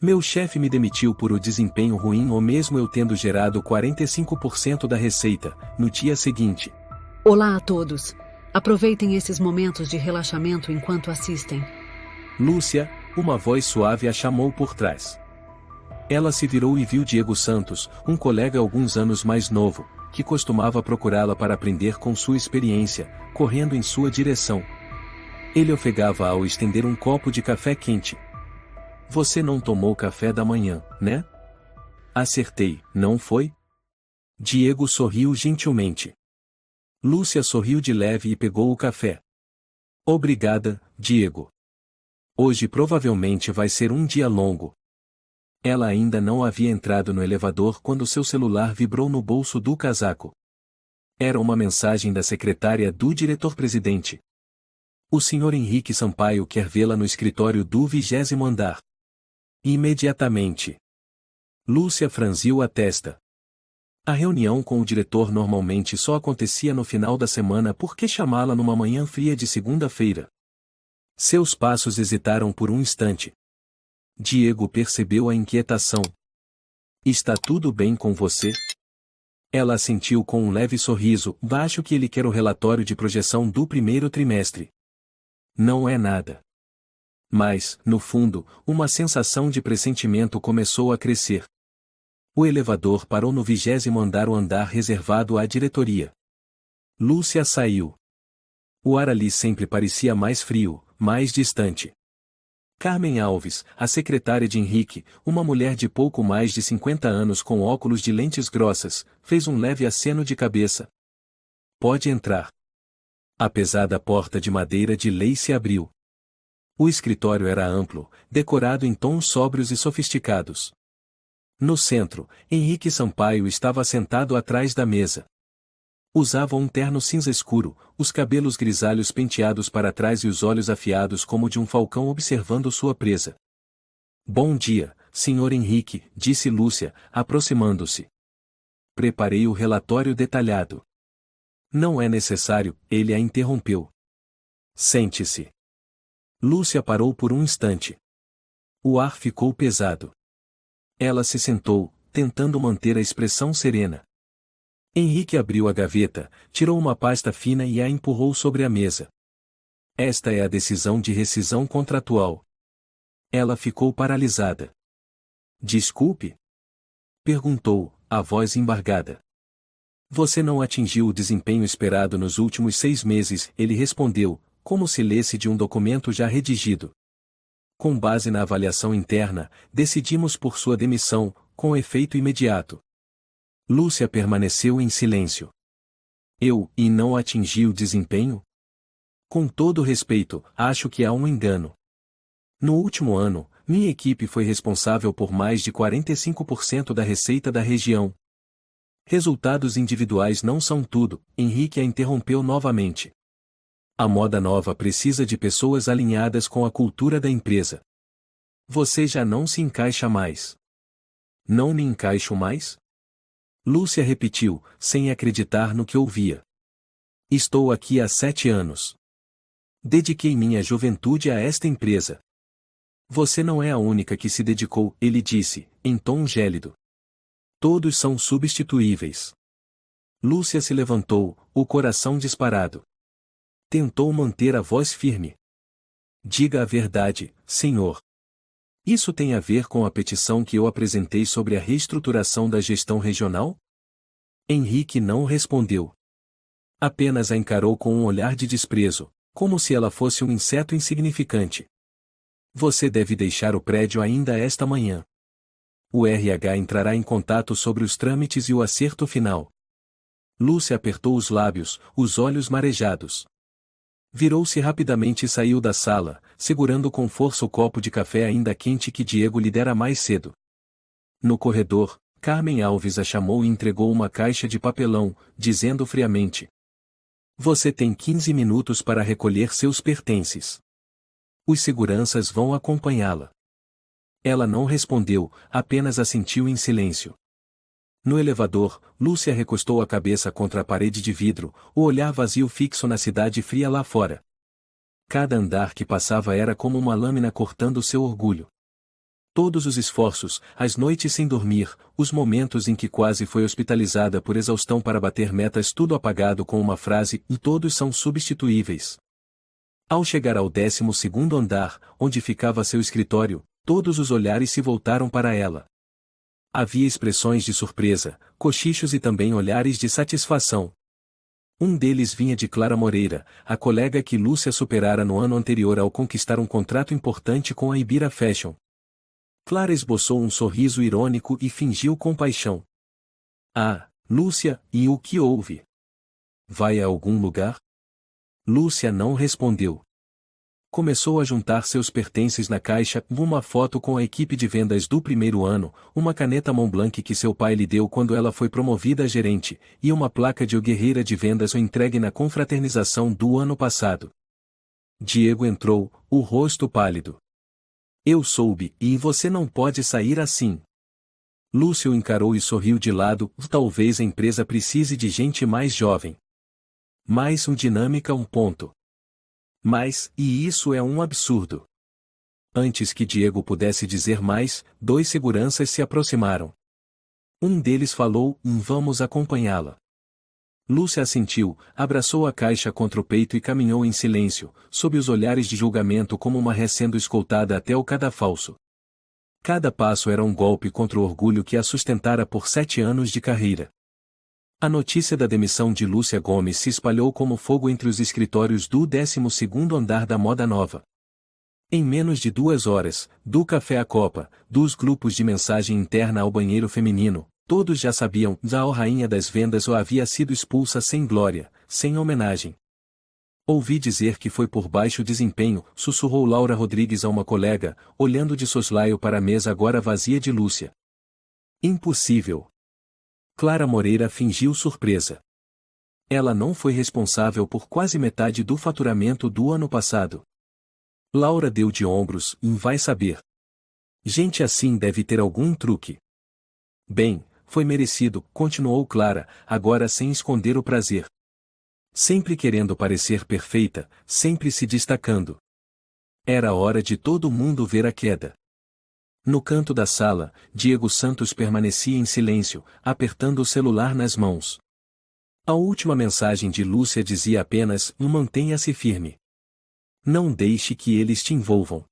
Meu chefe me demitiu por o desempenho ruim ou mesmo eu tendo gerado 45% da receita, no dia seguinte. Olá a todos. Aproveitem esses momentos de relaxamento enquanto assistem. Lúcia, uma voz suave a chamou por trás. Ela se virou e viu Diego Santos, um colega alguns anos mais novo, que costumava procurá-la para aprender com sua experiência, correndo em sua direção. Ele ofegava ao estender um copo de café quente. Você não tomou café da manhã, né? Acertei, não foi? Diego sorriu gentilmente. Lúcia sorriu de leve e pegou o café. Obrigada, Diego. Hoje provavelmente vai ser um dia longo. Ela ainda não havia entrado no elevador quando seu celular vibrou no bolso do casaco. Era uma mensagem da secretária do diretor-presidente. O Sr. Henrique Sampaio quer vê-la no escritório do 20º andar. Imediatamente. Lúcia franziu a testa. A reunião com o diretor normalmente só acontecia no final da semana, por que chamá-la numa manhã fria de segunda-feira? Seus passos hesitaram por um instante. Diego percebeu a inquietação. Está tudo bem com você? Ela assentiu com um leve sorriso. Acho que ele quer o relatório de projeção do primeiro trimestre. Não é nada. Mas, no fundo, uma sensação de pressentimento começou a crescer. O elevador parou no 20º andar, o andar reservado à diretoria. Lúcia saiu. O ar ali sempre parecia mais frio, mais distante. Carmen Alves, a secretária de Henrique, uma mulher de pouco mais de 50 anos com óculos de lentes grossas, fez um leve aceno de cabeça. Pode entrar. A pesada porta de madeira de lei se abriu. O escritório era amplo, decorado em tons sóbrios e sofisticados. No centro, Henrique Sampaio estava sentado atrás da mesa. Usava um terno cinza escuro, os cabelos grisalhos penteados para trás e os olhos afiados como de um falcão observando sua presa. Bom dia, Sr. Henrique, disse Lúcia, aproximando-se. Preparei o relatório detalhado. Não é necessário, ele a interrompeu. Sente-se. Lúcia parou por um instante. O ar ficou pesado. Ela se sentou, tentando manter a expressão serena. Henrique abriu a gaveta, tirou uma pasta fina e a empurrou sobre a mesa. Esta é a decisão de rescisão contratual. Ela ficou paralisada. Desculpe? Perguntou, a voz embargada. Você não atingiu o desempenho esperado nos últimos 6 meses, ele respondeu, como se lesse de um documento já redigido. Com base na avaliação interna, decidimos por sua demissão, com efeito imediato. Lúcia permaneceu em silêncio. E não atingi o desempenho? Com todo respeito, acho que há um engano. No último ano, minha equipe foi responsável por mais de 45% da receita da região. Resultados individuais não são tudo, Henrique a interrompeu novamente. A moda nova precisa de pessoas alinhadas com a cultura da empresa. Você já não se encaixa mais. Não me encaixo mais? Lúcia repetiu, sem acreditar no que ouvia. Estou aqui há 7 anos. Dediquei minha juventude a esta empresa. Você não é a única que se dedicou, ele disse, em tom gélido. Todos são substituíveis. Lúcia se levantou, o coração disparado. Tentou manter a voz firme. Diga a verdade, senhor. Isso tem a ver com a petição que eu apresentei sobre a reestruturação da gestão regional? Henrique não respondeu. Apenas a encarou com um olhar de desprezo, como se ela fosse um inseto insignificante. Você deve deixar o prédio ainda esta manhã. O RH entrará em contato sobre os trâmites e o acerto final. Lúcia apertou os lábios, os olhos marejados. Virou-se rapidamente e saiu da sala, segurando com força o copo de café ainda quente que Diego lhe dera mais cedo. No corredor, Carmen Alves a chamou e entregou uma caixa de papelão, dizendo friamente: Você tem 15 minutos para recolher seus pertences. Os seguranças vão acompanhá-la. Ela não respondeu, apenas assentiu em silêncio. No elevador, Lúcia recostou a cabeça contra a parede de vidro, o olhar vazio fixo na cidade fria lá fora. Cada andar que passava era como uma lâmina cortando seu orgulho. Todos os esforços, as noites sem dormir, os momentos em que quase foi hospitalizada por exaustão para bater metas, tudo apagado com uma frase, e todos são substituíveis. Ao chegar ao 12º andar, onde ficava seu escritório, todos os olhares se voltaram para ela. Havia expressões de surpresa, cochichos e também olhares de satisfação. Um deles vinha de Clara Moreira, a colega que Lúcia superara no ano anterior ao conquistar um contrato importante com a Ibira Fashion. Clara esboçou um sorriso irônico e fingiu compaixão. Ah, Lúcia, e o que houve? Vai a algum lugar? Lúcia não respondeu. Começou a juntar seus pertences na caixa, uma foto com a equipe de vendas do primeiro ano, uma caneta Montblanc que seu pai lhe deu quando ela foi promovida a gerente, e uma placa de O Guerreira de Vendas entregue na confraternização do ano passado. Diego entrou, o rosto pálido. Eu soube, e você não pode sair assim. Lúcia o encarou e sorriu de lado, talvez a empresa precise de gente mais jovem. Mais dinâmica, ponto. Mas, e isso é um absurdo. Antes que Diego pudesse dizer mais, 2 seguranças se aproximaram. Um deles falou, vamos acompanhá-la. Lúcia assentiu, abraçou a caixa contra o peito e caminhou em silêncio, sob os olhares de julgamento como uma ré sendo escoltada até o cadafalso. Cada passo era um golpe contra o orgulho que a sustentara por 7 anos de carreira. A notícia da demissão de Lúcia Gomes se espalhou como fogo entre os escritórios do 12º andar da Moda Nova. Em menos de 2 horas, do café à copa, dos grupos de mensagem interna ao banheiro feminino, todos já sabiam, a rainha das vendas ou havia sido expulsa sem glória, sem homenagem. Ouvi dizer que foi por baixo desempenho, sussurrou Laura Rodrigues a uma colega, olhando de soslaio para a mesa agora vazia de Lúcia. Impossível. Clara Moreira fingiu surpresa. Ela não foi responsável por quase metade do faturamento do ano passado. Laura deu de ombros, vai saber. Gente assim deve ter algum truque. Bem, foi merecido, continuou Clara, agora sem esconder o prazer. Sempre querendo parecer perfeita, sempre se destacando. Era hora de todo mundo ver a queda. No canto da sala, Diego Santos permanecia em silêncio, apertando o celular nas mãos. A última mensagem de Lúcia dizia apenas, mantenha-se firme. Não deixe que eles te envolvam.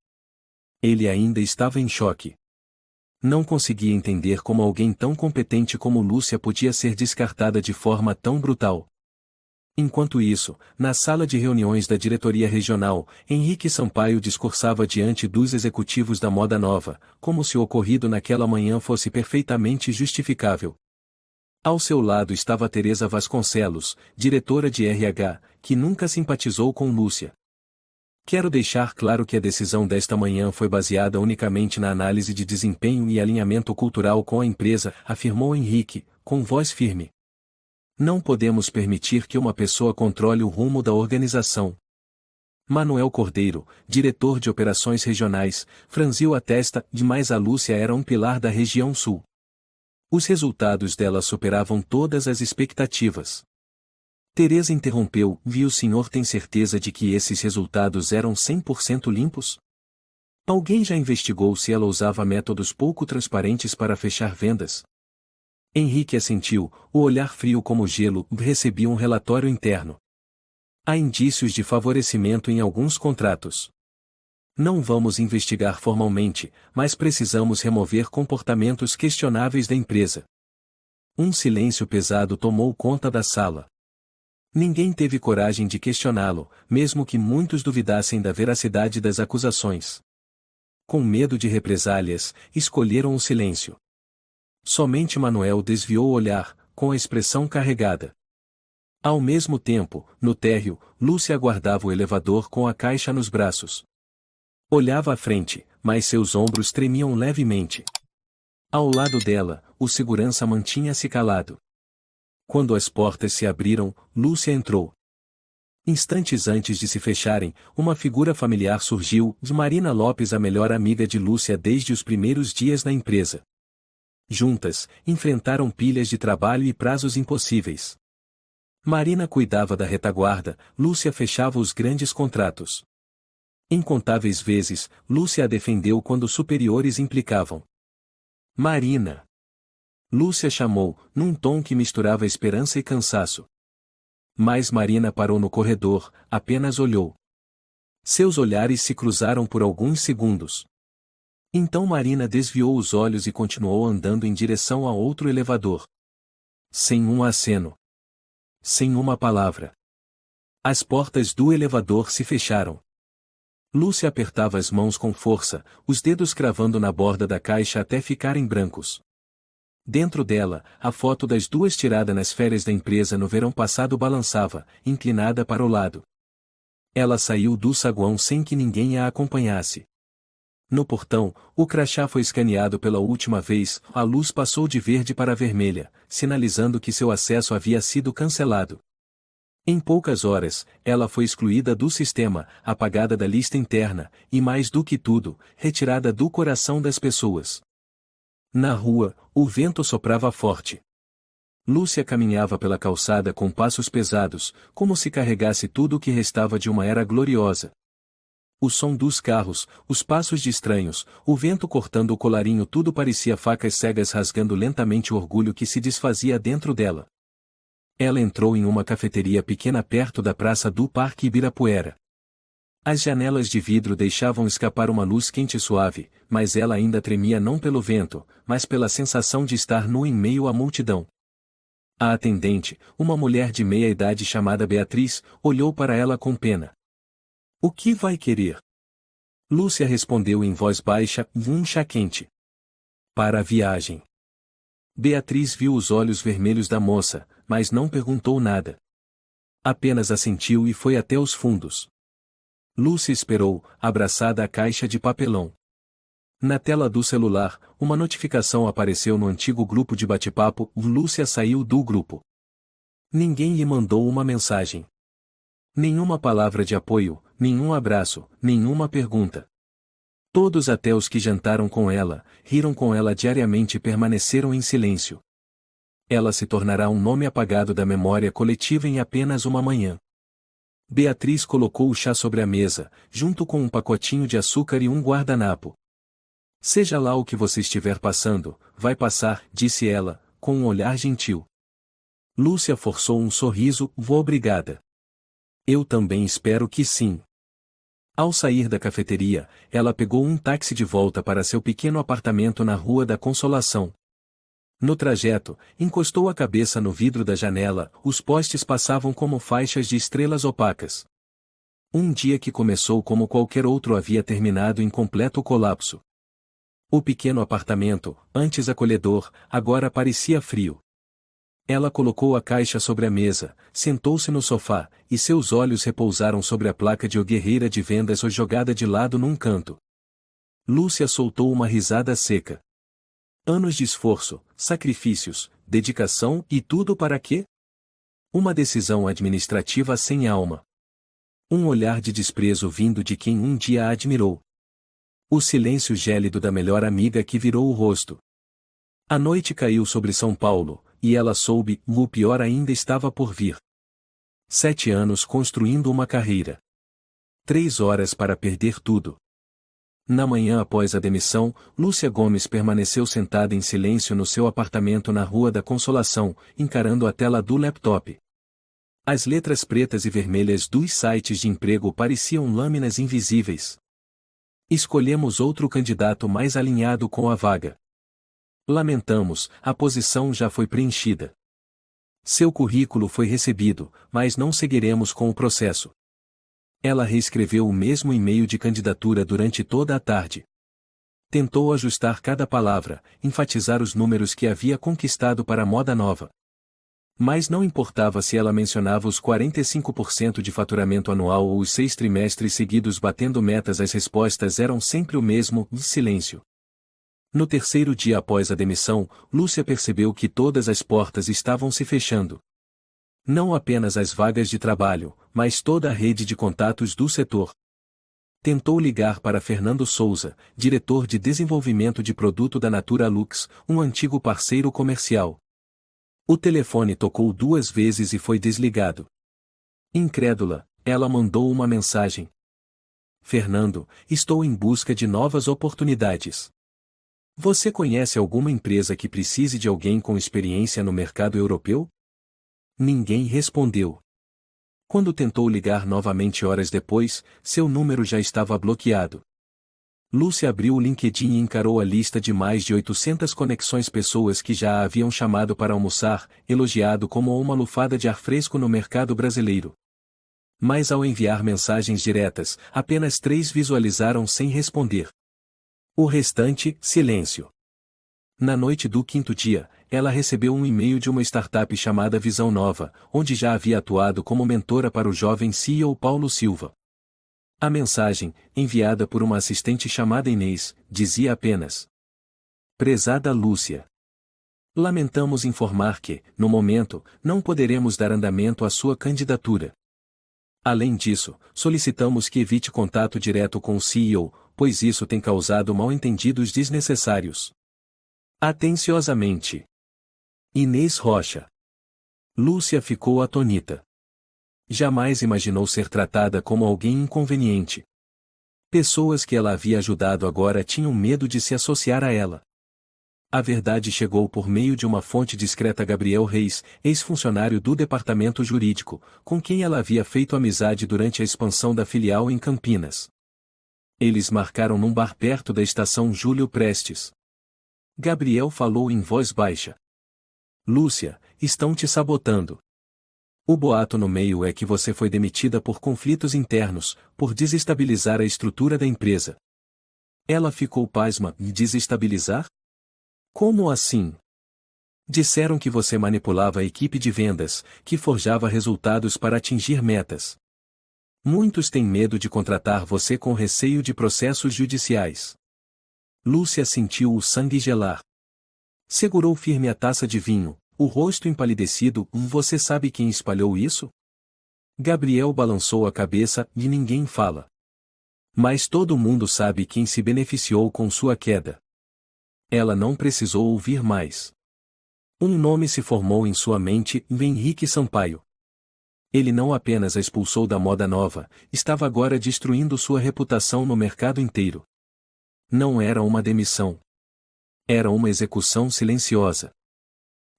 Ele ainda estava em choque. Não conseguia entender como alguém tão competente como Lúcia podia ser descartada de forma tão brutal. Enquanto isso, na sala de reuniões da diretoria regional, Henrique Sampaio discursava diante dos executivos da Moda Nova, como se o ocorrido naquela manhã fosse perfeitamente justificável. Ao seu lado estava Teresa Vasconcelos, diretora de RH, que nunca simpatizou com Lúcia. Quero deixar claro que a decisão desta manhã foi baseada unicamente na análise de desempenho e alinhamento cultural com a empresa, afirmou Henrique, com voz firme. Não podemos permitir que uma pessoa controle o rumo da organização. Manuel Cordeiro, diretor de operações regionais, franziu a testa, demais a Lúcia era um pilar da região sul. Os resultados dela superavam todas as expectativas. Teresa interrompeu, o senhor tem certeza de que esses resultados eram 100% limpos? Alguém já investigou se ela usava métodos pouco transparentes para fechar vendas? Henrique assentiu, o olhar frio como gelo, recebia um relatório interno. Há indícios de favorecimento em alguns contratos. Não vamos investigar formalmente, mas precisamos remover comportamentos questionáveis da empresa. Um silêncio pesado tomou conta da sala. Ninguém teve coragem de questioná-lo, mesmo que muitos duvidassem da veracidade das acusações. Com medo de represálias, escolheram o silêncio. Somente Manuel desviou o olhar, com a expressão carregada. Ao mesmo tempo, no térreo, Lúcia aguardava o elevador com a caixa nos braços. Olhava à frente, mas seus ombros tremiam levemente. Ao lado dela, o segurança mantinha-se calado. Quando as portas se abriram, Lúcia entrou. Instantes antes de se fecharem, uma figura familiar surgiu, de Marina Lopes, a melhor amiga de Lúcia desde os primeiros dias na empresa. Juntas, enfrentaram pilhas de trabalho e prazos impossíveis. Marina cuidava da retaguarda, Lúcia fechava os grandes contratos. Incontáveis vezes, Lúcia a defendeu quando superiores implicavam. Marina! Lúcia chamou, num tom que misturava esperança e cansaço. Mas Marina parou no corredor, apenas olhou. Seus olhares se cruzaram por alguns segundos. Então Marina desviou os olhos e continuou andando em direção a outro elevador. Sem um aceno. Sem uma palavra. As portas do elevador se fecharam. Lúcia apertava as mãos com força, os dedos cravando na borda da caixa até ficarem brancos. Dentro dela, a foto das duas tirada nas férias da empresa no verão passado balançava, inclinada para o lado. Ela saiu do saguão sem que ninguém a acompanhasse. No portão, o crachá foi escaneado pela última vez, a luz passou de verde para vermelha, sinalizando que seu acesso havia sido cancelado. Em poucas horas, ela foi excluída do sistema, apagada da lista interna, e mais do que tudo, retirada do coração das pessoas. Na rua, o vento soprava forte. Lúcia caminhava pela calçada com passos pesados, como se carregasse tudo o que restava de uma era gloriosa. O som dos carros, os passos de estranhos, o vento cortando o colarinho, tudo parecia facas cegas rasgando lentamente o orgulho que se desfazia dentro dela. Ela entrou em uma cafeteria pequena perto da praça do Parque Ibirapuera. As janelas de vidro deixavam escapar uma luz quente e suave, mas ela ainda tremia não pelo vento, mas pela sensação de estar nua em meio à multidão. A atendente, uma mulher de meia idade chamada Beatriz, olhou para ela com pena. O que vai querer? Lúcia respondeu em voz baixa, um chá quente. Para a viagem. Beatriz viu os olhos vermelhos da moça, mas não perguntou nada. Apenas assentiu e foi até os fundos. Lúcia esperou, abraçada à caixa de papelão. Na tela do celular, uma notificação apareceu no antigo grupo de bate-papo. Lúcia saiu do grupo. Ninguém lhe mandou uma mensagem. Nenhuma palavra de apoio, nenhum abraço, nenhuma pergunta. Todos, até os que jantaram com ela, riram com ela diariamente e permaneceram em silêncio. Ela se tornará um nome apagado da memória coletiva em apenas uma manhã. Beatriz colocou o chá sobre a mesa, junto com um pacotinho de açúcar e um guardanapo. Seja lá o que você estiver passando, vai passar, disse ela, com um olhar gentil. Lúcia forçou um sorriso, obrigada. Eu também espero que sim. Ao sair da cafeteria, ela pegou um táxi de volta para seu pequeno apartamento na Rua da Consolação. No trajeto, encostou a cabeça no vidro da janela, os postes passavam como faixas de estrelas opacas. Um dia que começou como qualquer outro havia terminado em completo colapso. O pequeno apartamento, antes acolhedor, agora parecia frio. Ela colocou a caixa sobre a mesa, sentou-se no sofá, e seus olhos repousaram sobre a placa de O Guerreira de Vendas ou jogada de lado num canto. Lúcia soltou uma risada seca. Anos de esforço, sacrifícios, dedicação e tudo para quê? Uma decisão administrativa sem alma. Um olhar de desprezo vindo de quem um dia a admirou. O silêncio gélido da melhor amiga que virou o rosto. A noite caiu sobre São Paulo, e ela soube, o pior ainda estava por vir. 7 anos construindo uma carreira. 3 horas para perder tudo. Na manhã após a demissão, Lúcia Gomes permaneceu sentada em silêncio no seu apartamento na Rua da Consolação, encarando a tela do laptop. As letras pretas e vermelhas dos sites de emprego pareciam lâminas invisíveis. Escolhemos outro candidato mais alinhado com a vaga. Lamentamos, a posição já foi preenchida. Seu currículo foi recebido, mas não seguiremos com o processo. Ela reescreveu o mesmo e-mail de candidatura durante toda a tarde. Tentou ajustar cada palavra, enfatizar os números que havia conquistado para a moda nova. Mas não importava se ela mencionava os 45% de faturamento anual ou os 6 trimestres seguidos batendo metas, as respostas eram sempre o mesmo, silêncio. No terceiro dia após a demissão, Lúcia percebeu que todas as portas estavam se fechando. Não apenas as vagas de trabalho, mas toda a rede de contatos do setor. Tentou ligar para Fernando Souza, diretor de desenvolvimento de produto da Natura Lux, um antigo parceiro comercial. O telefone tocou 2 vezes e foi desligado. Incrédula, ela mandou uma mensagem. Fernando, estou em busca de novas oportunidades. Você conhece alguma empresa que precise de alguém com experiência no mercado europeu? Ninguém respondeu. Quando tentou ligar novamente horas depois, seu número já estava bloqueado. Lúcia abriu o LinkedIn e encarou a lista de mais de 800 conexões, pessoas que já a haviam chamado para almoçar, elogiado como uma lufada de ar fresco no mercado brasileiro. Mas ao enviar mensagens diretas, apenas 3 visualizaram sem responder. O restante, silêncio. Na noite do 5º dia, ela recebeu um e-mail de uma startup chamada Visão Nova, onde já havia atuado como mentora para o jovem CEO Paulo Silva. A mensagem, enviada por uma assistente chamada Inês, dizia apenas: Prezada Lúcia, lamentamos informar que, no momento, não poderemos dar andamento à sua candidatura. Além disso, solicitamos que evite contato direto com o CEO, pois isso tem causado mal-entendidos desnecessários. Atenciosamente, Inês Rocha. Lúcia ficou atônita. Jamais imaginou ser tratada como alguém inconveniente. Pessoas que ela havia ajudado agora tinham medo de se associar a ela. A verdade chegou por meio de uma fonte discreta: Gabriel Reis, ex-funcionário do departamento jurídico, com quem ela havia feito amizade durante a expansão da filial em Campinas. Eles marcaram num bar perto da estação Júlio Prestes. Gabriel falou em voz baixa: Lúcia, estão te sabotando. O boato no meio é que você foi demitida por conflitos internos, por desestabilizar a estrutura da empresa. Ela ficou pasma. Desestabilizar? Como assim? Disseram que você manipulava a equipe de vendas, que forjava resultados para atingir metas. Muitos têm medo de contratar você com receio de processos judiciais. Lúcia sentiu o sangue gelar. Segurou firme a taça de vinho, o rosto empalidecido. Você sabe quem espalhou isso? Gabriel balançou a cabeça. E ninguém fala. Mas todo mundo sabe quem se beneficiou com sua queda. Ela não precisou ouvir mais. Um nome se formou em sua mente: Henrique Sampaio. Ele não apenas a expulsou da moda nova, estava agora destruindo sua reputação no mercado inteiro. Não era uma demissão. Era uma execução silenciosa.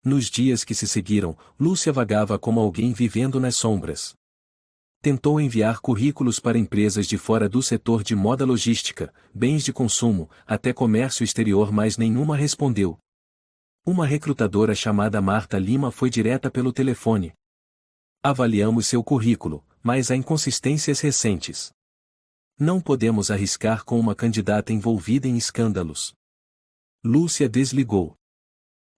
Nos dias que se seguiram, Lúcia vagava como alguém vivendo nas sombras. Tentou enviar currículos para empresas de fora do setor de moda, logística, bens de consumo, até comércio exterior, mas nenhuma respondeu. Uma recrutadora chamada Marta Lima foi direta pelo telefone. Avaliamos seu currículo, mas há inconsistências recentes. Não podemos arriscar com uma candidata envolvida em escândalos. Lúcia desligou.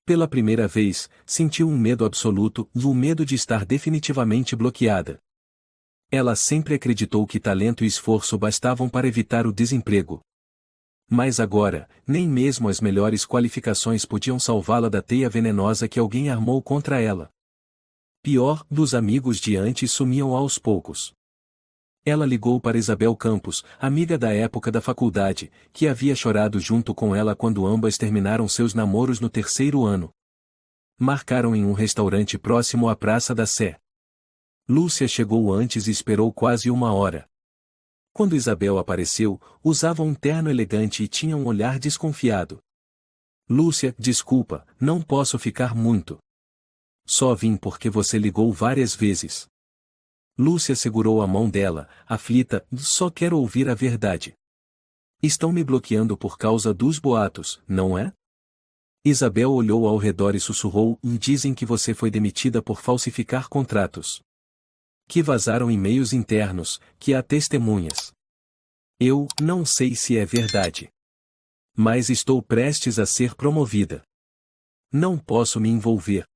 Pela primeira vez, sentiu um medo absoluto, o medo de estar definitivamente bloqueada. Ela sempre acreditou que talento e esforço bastavam para evitar o desemprego. Mas agora, nem mesmo as melhores qualificações podiam salvá-la da teia venenosa que alguém armou contra ela. Pior, dos amigos de antes sumiam aos poucos. Ela ligou para Isabel Campos, amiga da época da faculdade, que havia chorado junto com ela quando ambas terminaram seus namoros no 3º ano. Marcaram em um restaurante próximo à Praça da Sé. Lúcia chegou antes e esperou quase 1 hora. Quando Isabel apareceu, usava um terno elegante e tinha um olhar desconfiado. Lúcia, desculpa, não posso ficar muito. Só vim porque você ligou várias vezes. Lúcia segurou a mão dela, aflita. Só quero ouvir a verdade. Estão me bloqueando por causa dos boatos, não é? Isabel olhou ao redor e sussurrou: dizem que você foi demitida por falsificar contratos. Que vazaram e-mails internos, que há testemunhas. Eu não sei se é verdade. Mas estou prestes a ser promovida. Não posso me envolver.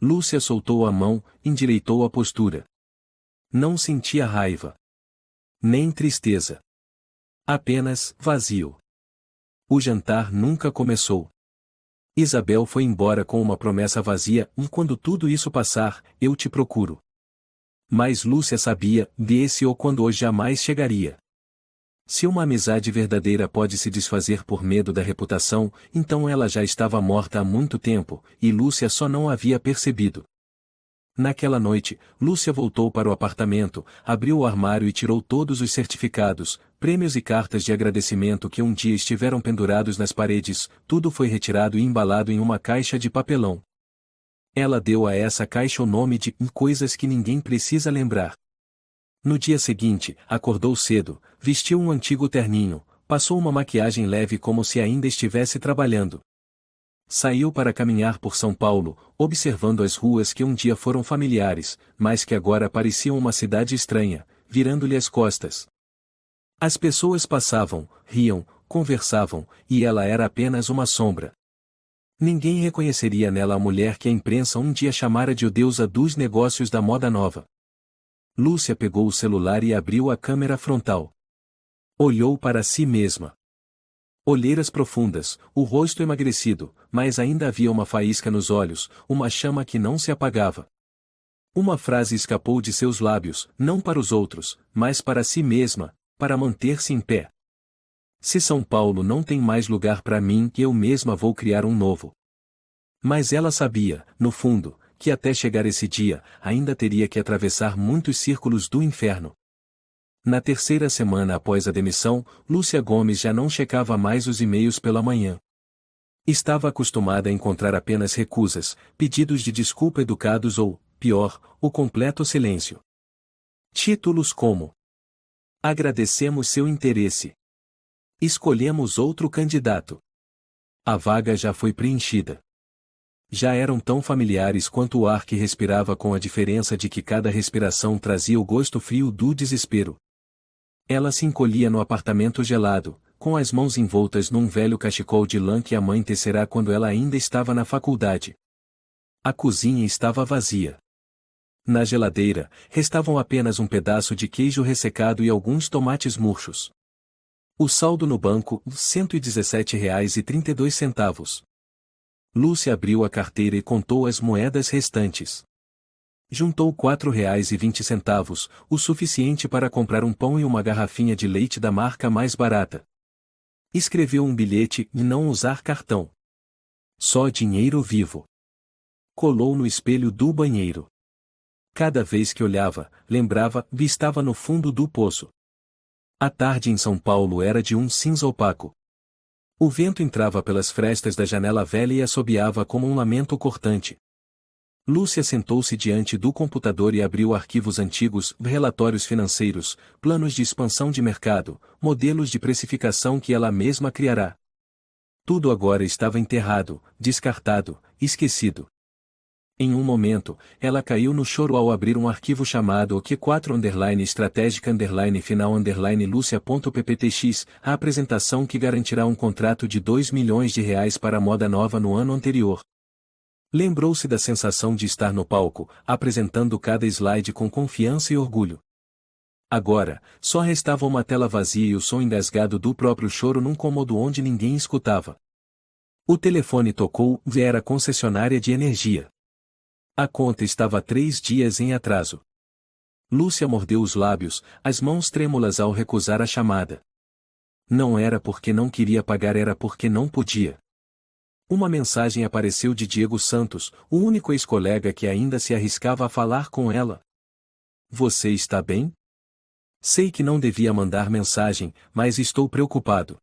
Lúcia soltou a mão, endireitou a postura. Não sentia raiva. Nem tristeza. Apenas vazio. O jantar nunca começou. Isabel foi embora com uma promessa vazia: quando tudo isso passar, eu te procuro. Mas Lúcia sabia, desse ou quando hoje jamais chegaria. Se uma amizade verdadeira pode se desfazer por medo da reputação, então ela já estava morta há muito tempo, e Lúcia só não havia percebido. Naquela noite, Lúcia voltou para o apartamento, abriu o armário e tirou todos os certificados, prêmios e cartas de agradecimento que um dia estiveram pendurados nas paredes, tudo foi retirado e embalado em uma caixa de papelão. Ela deu a essa caixa o nome de Coisas que Ninguém Precisa Lembrar. No dia seguinte, acordou cedo, vestiu um antigo terninho, passou uma maquiagem leve como se ainda estivesse trabalhando. Saiu para caminhar por São Paulo, observando as ruas que um dia foram familiares, mas que agora pareciam uma cidade estranha, virando-lhe as costas. As pessoas passavam, riam, conversavam, e ela era apenas uma sombra. Ninguém reconheceria nela a mulher que a imprensa um dia chamara de deusa dos negócios da moda nova. Lúcia pegou o celular e abriu a câmera frontal. Olhou para si mesma. Olheiras profundas, o rosto emagrecido, mas ainda havia uma faísca nos olhos, uma chama que não se apagava. Uma frase escapou de seus lábios, não para os outros, mas para si mesma, para manter-se em pé. Se São Paulo não tem mais lugar para mim, eu mesma vou criar um novo. Mas ela sabia, no fundo, que até chegar esse dia, ainda teria que atravessar muitos círculos do inferno. Na terceira semana após a demissão, Lúcia Gomes já não checava mais os e-mails pela manhã. Estava acostumada a encontrar apenas recusas, pedidos de desculpa educados ou, pior, o completo silêncio. Títulos como: agradecemos seu interesse. Escolhemos outro candidato. A vaga já foi preenchida. Já eram tão familiares quanto o ar que respirava, com a diferença de que cada respiração trazia o gosto frio do desespero. Ela se encolhia no apartamento gelado, com as mãos envoltas num velho cachecol de lã que a mãe tecerá quando ela ainda estava na faculdade. A cozinha estava vazia. Na geladeira, restavam apenas um pedaço de queijo ressecado e alguns tomates murchos. O saldo no banco, R$ 117,32. Lúcia abriu a carteira e contou as moedas restantes. Juntou R$ 4,20, o suficiente para comprar um pão e uma garrafinha de leite da marca mais barata. Escreveu um bilhete e não usar cartão. Só dinheiro vivo. Colou no espelho do banheiro. Cada vez que olhava, lembrava, estava no fundo do poço. A tarde em São Paulo era de um cinza opaco. O vento entrava pelas frestas da janela velha e assobiava como um lamento cortante. Lúcia sentou-se diante do computador e abriu arquivos antigos, relatórios financeiros, planos de expansão de mercado, modelos de precificação que ela mesma criará. Tudo agora estava enterrado, descartado, esquecido. Em um momento, ela caiu no choro ao abrir um arquivo chamado Q4_Estratégica_Lucia.pptx, a apresentação que garantirá um contrato de R$ 2 milhões para a moda nova no ano anterior. Lembrou-se da sensação de estar no palco, apresentando cada slide com confiança e orgulho. Agora, só restava uma tela vazia e o som engasgado do próprio choro num cômodo onde ninguém escutava. O telefone tocou, era a concessionária de energia. A conta estava 3 dias em atraso. Lúcia mordeu os lábios, as mãos trêmulas ao recusar a chamada. Não era porque não queria pagar, era porque não podia. Uma mensagem apareceu de Diego Santos, o único ex-colega que ainda se arriscava a falar com ela. Você está bem? Sei que não devia mandar mensagem, mas estou preocupado.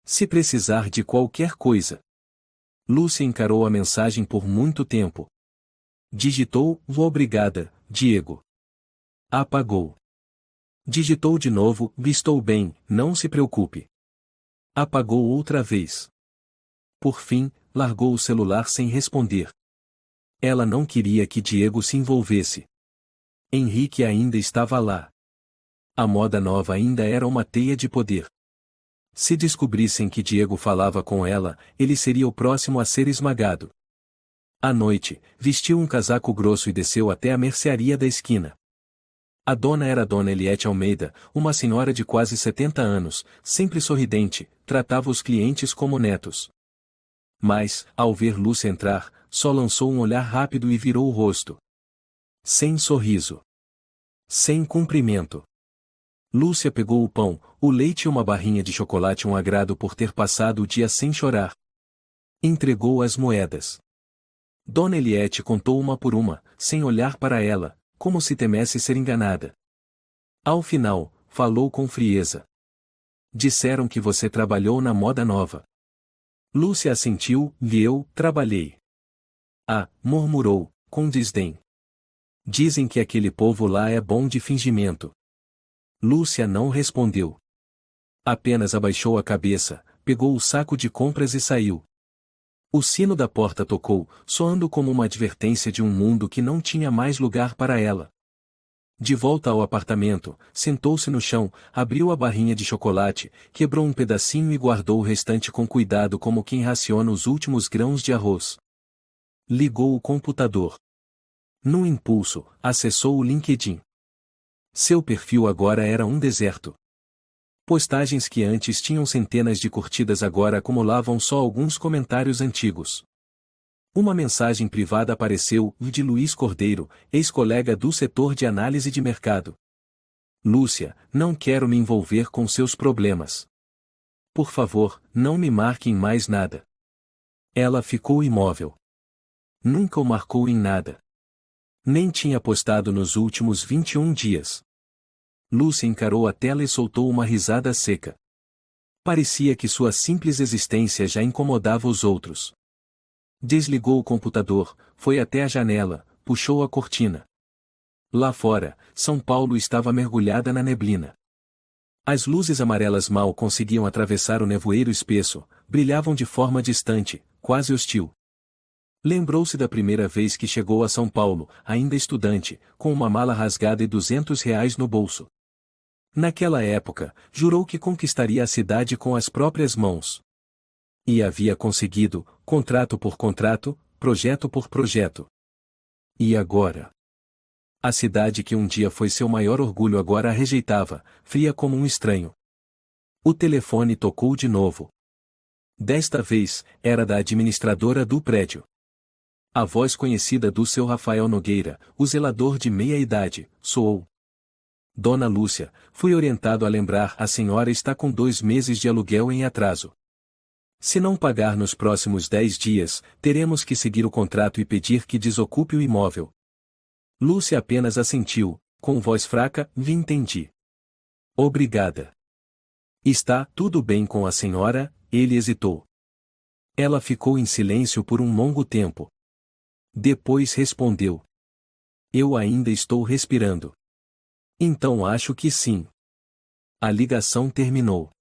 Se precisar de qualquer coisa. Lúcia encarou a mensagem por muito tempo. Digitou, obrigada, Diego. Apagou. Digitou de novo, estou bem, não se preocupe. Apagou outra vez. Por fim, largou o celular sem responder. Ela não queria que Diego se envolvesse. Henrique ainda estava lá. A moda nova ainda era uma teia de poder. Se descobrissem que Diego falava com ela, ele seria o próximo a ser esmagado. À noite, vestiu um casaco grosso e desceu até a mercearia da esquina. A dona era Dona Eliette Almeida, uma senhora de quase 70 anos, sempre sorridente, tratava os clientes como netos. Mas, ao ver Lúcia entrar, só lançou um olhar rápido e virou o rosto. Sem sorriso. Sem cumprimento. Lúcia pegou o pão, o leite e uma barrinha de chocolate, um agrado por ter passado o dia sem chorar. Entregou as moedas. Dona Eliette contou uma por uma, sem olhar para ela, como se temesse ser enganada. Ao final, falou com frieza. Disseram que você trabalhou na moda nova. Lúcia assentiu, e eu trabalhei. Ah, murmurou, com desdém. Dizem que aquele povo lá é bom de fingimento. Lúcia não respondeu. Apenas abaixou a cabeça, pegou o saco de compras e saiu. O sino da porta tocou, soando como uma advertência de um mundo que não tinha mais lugar para ela. De volta ao apartamento, sentou-se no chão, abriu a barrinha de chocolate, quebrou um pedacinho e guardou o restante com cuidado como quem raciona os últimos grãos de arroz. Ligou o computador. Num impulso, acessou o LinkedIn. Seu perfil agora era um deserto. Postagens que antes tinham centenas de curtidas agora acumulavam só alguns comentários antigos. Uma mensagem privada apareceu, de Luiz Cordeiro, ex-colega do setor de análise de mercado. Lúcia, não quero me envolver com seus problemas. Por favor, não me marque em mais nada. Ela ficou imóvel. Nunca o marcou em nada. Nem tinha postado nos últimos 21 dias. Lúcia encarou a tela e soltou uma risada seca. Parecia que sua simples existência já incomodava os outros. Desligou o computador, foi até a janela, puxou a cortina. Lá fora, São Paulo estava mergulhada na neblina. As luzes amarelas mal conseguiam atravessar o nevoeiro espesso, brilhavam de forma distante, quase hostil. Lembrou-se da primeira vez que chegou a São Paulo, ainda estudante, com uma mala rasgada e R$ 200 no bolso. Naquela época, jurou que conquistaria a cidade com as próprias mãos. E havia conseguido, contrato por contrato, projeto por projeto. E agora? A cidade que um dia foi seu maior orgulho agora a rejeitava, fria como um estranho. O telefone tocou de novo. Desta vez, era da administradora do prédio. A voz conhecida do seu Rafael Nogueira, o zelador de meia-idade, soou. Dona Lúcia, fui orientado a lembrar, a senhora está com 2 meses de aluguel em atraso. Se não pagar nos próximos 10 dias, teremos que seguir o contrato e pedir que desocupe o imóvel. Lúcia apenas assentiu, com voz fraca, entendi. Obrigada. Está tudo bem com a senhora? Ele hesitou. Ela ficou em silêncio por um longo tempo. Depois respondeu. Eu ainda estou respirando. Então acho que sim. A ligação terminou.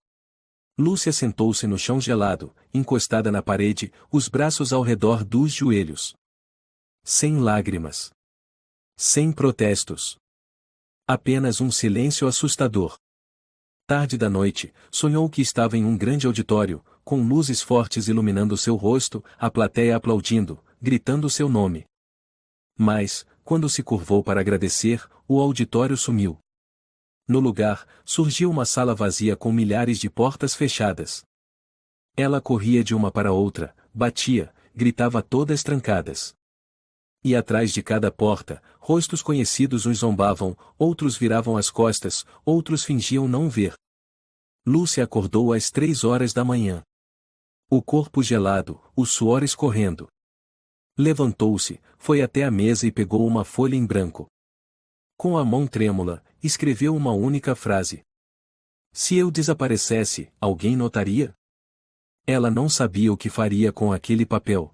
Lúcia sentou-se no chão gelado, encostada na parede, os braços ao redor dos joelhos. Sem lágrimas. Sem protestos. Apenas um silêncio assustador. Tarde da noite, sonhou que estava em um grande auditório, com luzes fortes iluminando seu rosto, a plateia aplaudindo, gritando seu nome. Mas, quando se curvou para agradecer, o auditório sumiu. No lugar, surgiu uma sala vazia com milhares de portas fechadas. Ela corria de uma para outra, batia, gritava todas trancadas. E atrás de cada porta, rostos conhecidos os zombavam, outros viravam as costas, outros fingiam não ver. Lúcia acordou às 3 horas da manhã. O corpo gelado, o suor escorrendo. Levantou-se, foi até a mesa e pegou uma folha em branco. Com a mão trêmula, escreveu uma única frase. Se eu desaparecesse, alguém notaria? Ela não sabia o que faria com aquele papel.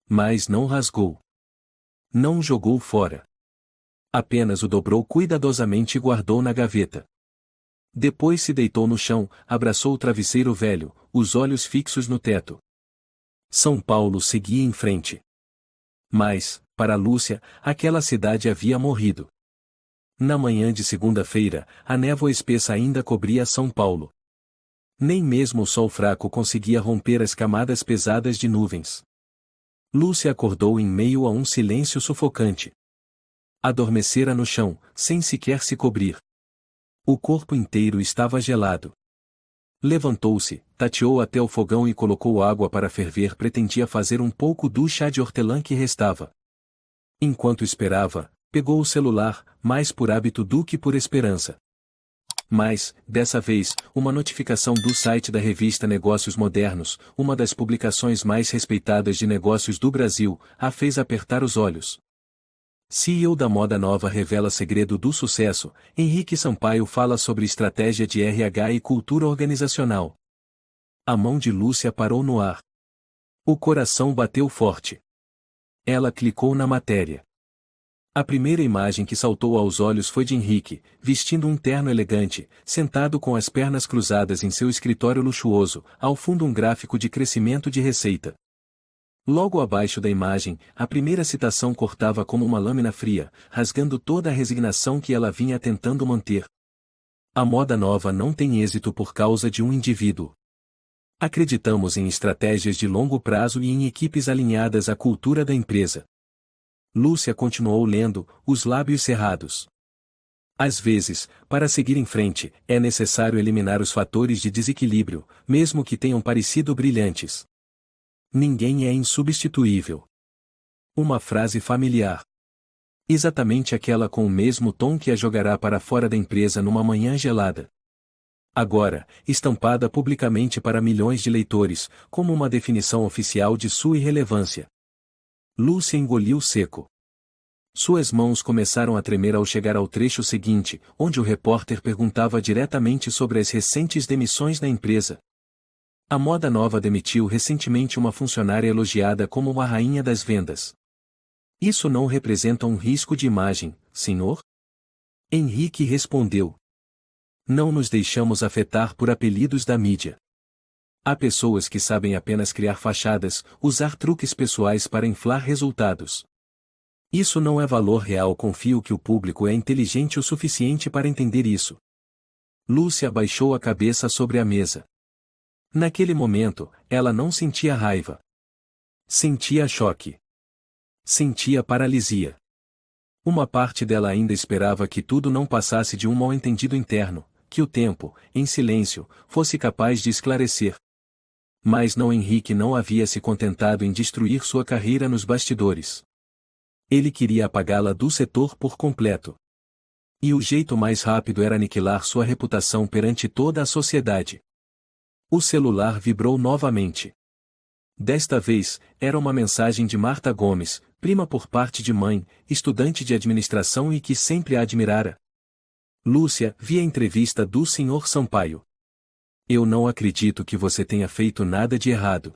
Mas não rasgou. Não jogou fora. Apenas o dobrou cuidadosamente e guardou na gaveta. Depois se deitou no chão, abraçou o travesseiro velho, os olhos fixos no teto. São Paulo seguia em frente. Mas, para Lúcia, aquela cidade havia morrido. Na manhã de segunda-feira, a névoa espessa ainda cobria São Paulo. Nem mesmo o sol fraco conseguia romper as camadas pesadas de nuvens. Lúcia acordou em meio a um silêncio sufocante. Adormecera no chão, sem sequer se cobrir. O corpo inteiro estava gelado. Levantou-se, tateou até o fogão e colocou água para ferver. Pretendia fazer um pouco do chá de hortelã que restava. Enquanto esperava, pegou o celular, mais por hábito do que por esperança. Mas, dessa vez, uma notificação do site da revista Negócios Modernos, uma das publicações mais respeitadas de negócios do Brasil, a fez apertar os olhos. CEO da Moda Nova revela segredo do sucesso. Henrique Sampaio fala sobre estratégia de RH e cultura organizacional. A mão de Lúcia parou no ar. O coração bateu forte. Ela clicou na matéria. A primeira imagem que saltou aos olhos foi de Henrique, vestindo um terno elegante, sentado com as pernas cruzadas em seu escritório luxuoso, ao fundo um gráfico de crescimento de receita. Logo abaixo da imagem, a primeira citação cortava como uma lâmina fria, rasgando toda a resignação que ela vinha tentando manter. A moda nova não tem êxito por causa de um indivíduo. Acreditamos em estratégias de longo prazo e em equipes alinhadas à cultura da empresa. Lúcia continuou lendo, os lábios cerrados. Às vezes, para seguir em frente, é necessário eliminar os fatores de desequilíbrio, mesmo que tenham parecido brilhantes. Ninguém é insubstituível. Uma frase familiar. Exatamente aquela com o mesmo tom que a jogará para fora da empresa numa manhã gelada. Agora, estampada publicamente para milhões de leitores, como uma definição oficial de sua irrelevância. Lúcia engoliu seco. Suas mãos começaram a tremer ao chegar ao trecho seguinte, onde o repórter perguntava diretamente sobre as recentes demissões na empresa. A Moda Nova demitiu recentemente uma funcionária elogiada como uma rainha das vendas. Isso não representa um risco de imagem, senhor? Henrique respondeu. Não nos deixamos afetar por apelidos da mídia. Há pessoas que sabem apenas criar fachadas, usar truques pessoais para inflar resultados. Isso não é valor real. Confio que o público é inteligente o suficiente para entender isso. Lúcia abaixou a cabeça sobre a mesa. Naquele momento, ela não sentia raiva. Sentia choque. Sentia paralisia. Uma parte dela ainda esperava que tudo não passasse de um mal-entendido interno, que o tempo, em silêncio, fosse capaz de esclarecer. Mas Henrique não havia se contentado em destruir sua carreira nos bastidores. Ele queria apagá-la do setor por completo. E o jeito mais rápido era aniquilar sua reputação perante toda a sociedade. O celular vibrou novamente. Desta vez, era uma mensagem de Marta Gomes, prima por parte de mãe, estudante de administração e que sempre a admirara. Lúcia, vi a entrevista do Sr. Sampaio. Eu não acredito que você tenha feito nada de errado.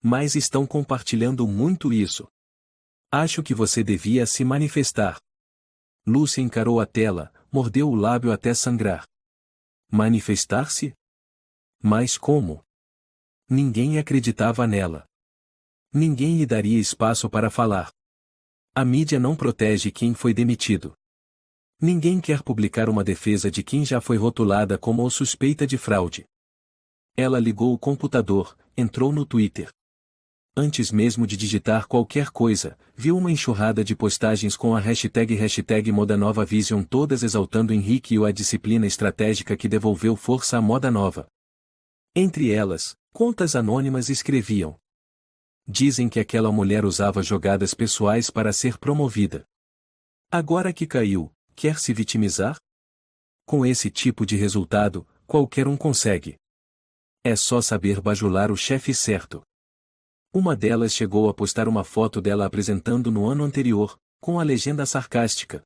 Mas estão compartilhando muito isso. Acho que você devia se manifestar. Lúcia encarou a tela, mordeu o lábio até sangrar. Manifestar-se? Mas como? Ninguém acreditava nela. Ninguém lhe daria espaço para falar. A mídia não protege quem foi demitido. Ninguém quer publicar uma defesa de quem já foi rotulada como suspeita de fraude. Ela ligou o computador, entrou no Twitter. Antes mesmo de digitar qualquer coisa, viu uma enxurrada de postagens com a hashtag ModaNovaVision, todas exaltando Henrique e a disciplina estratégica que devolveu força à Moda Nova. Entre elas, contas anônimas escreviam. Dizem que aquela mulher usava jogadas pessoais para ser promovida. Agora que caiu, quer se vitimizar? Com esse tipo de resultado, qualquer um consegue. É só saber bajular o chefe certo. Uma delas chegou a postar uma foto dela apresentando no ano anterior, com a legenda sarcástica.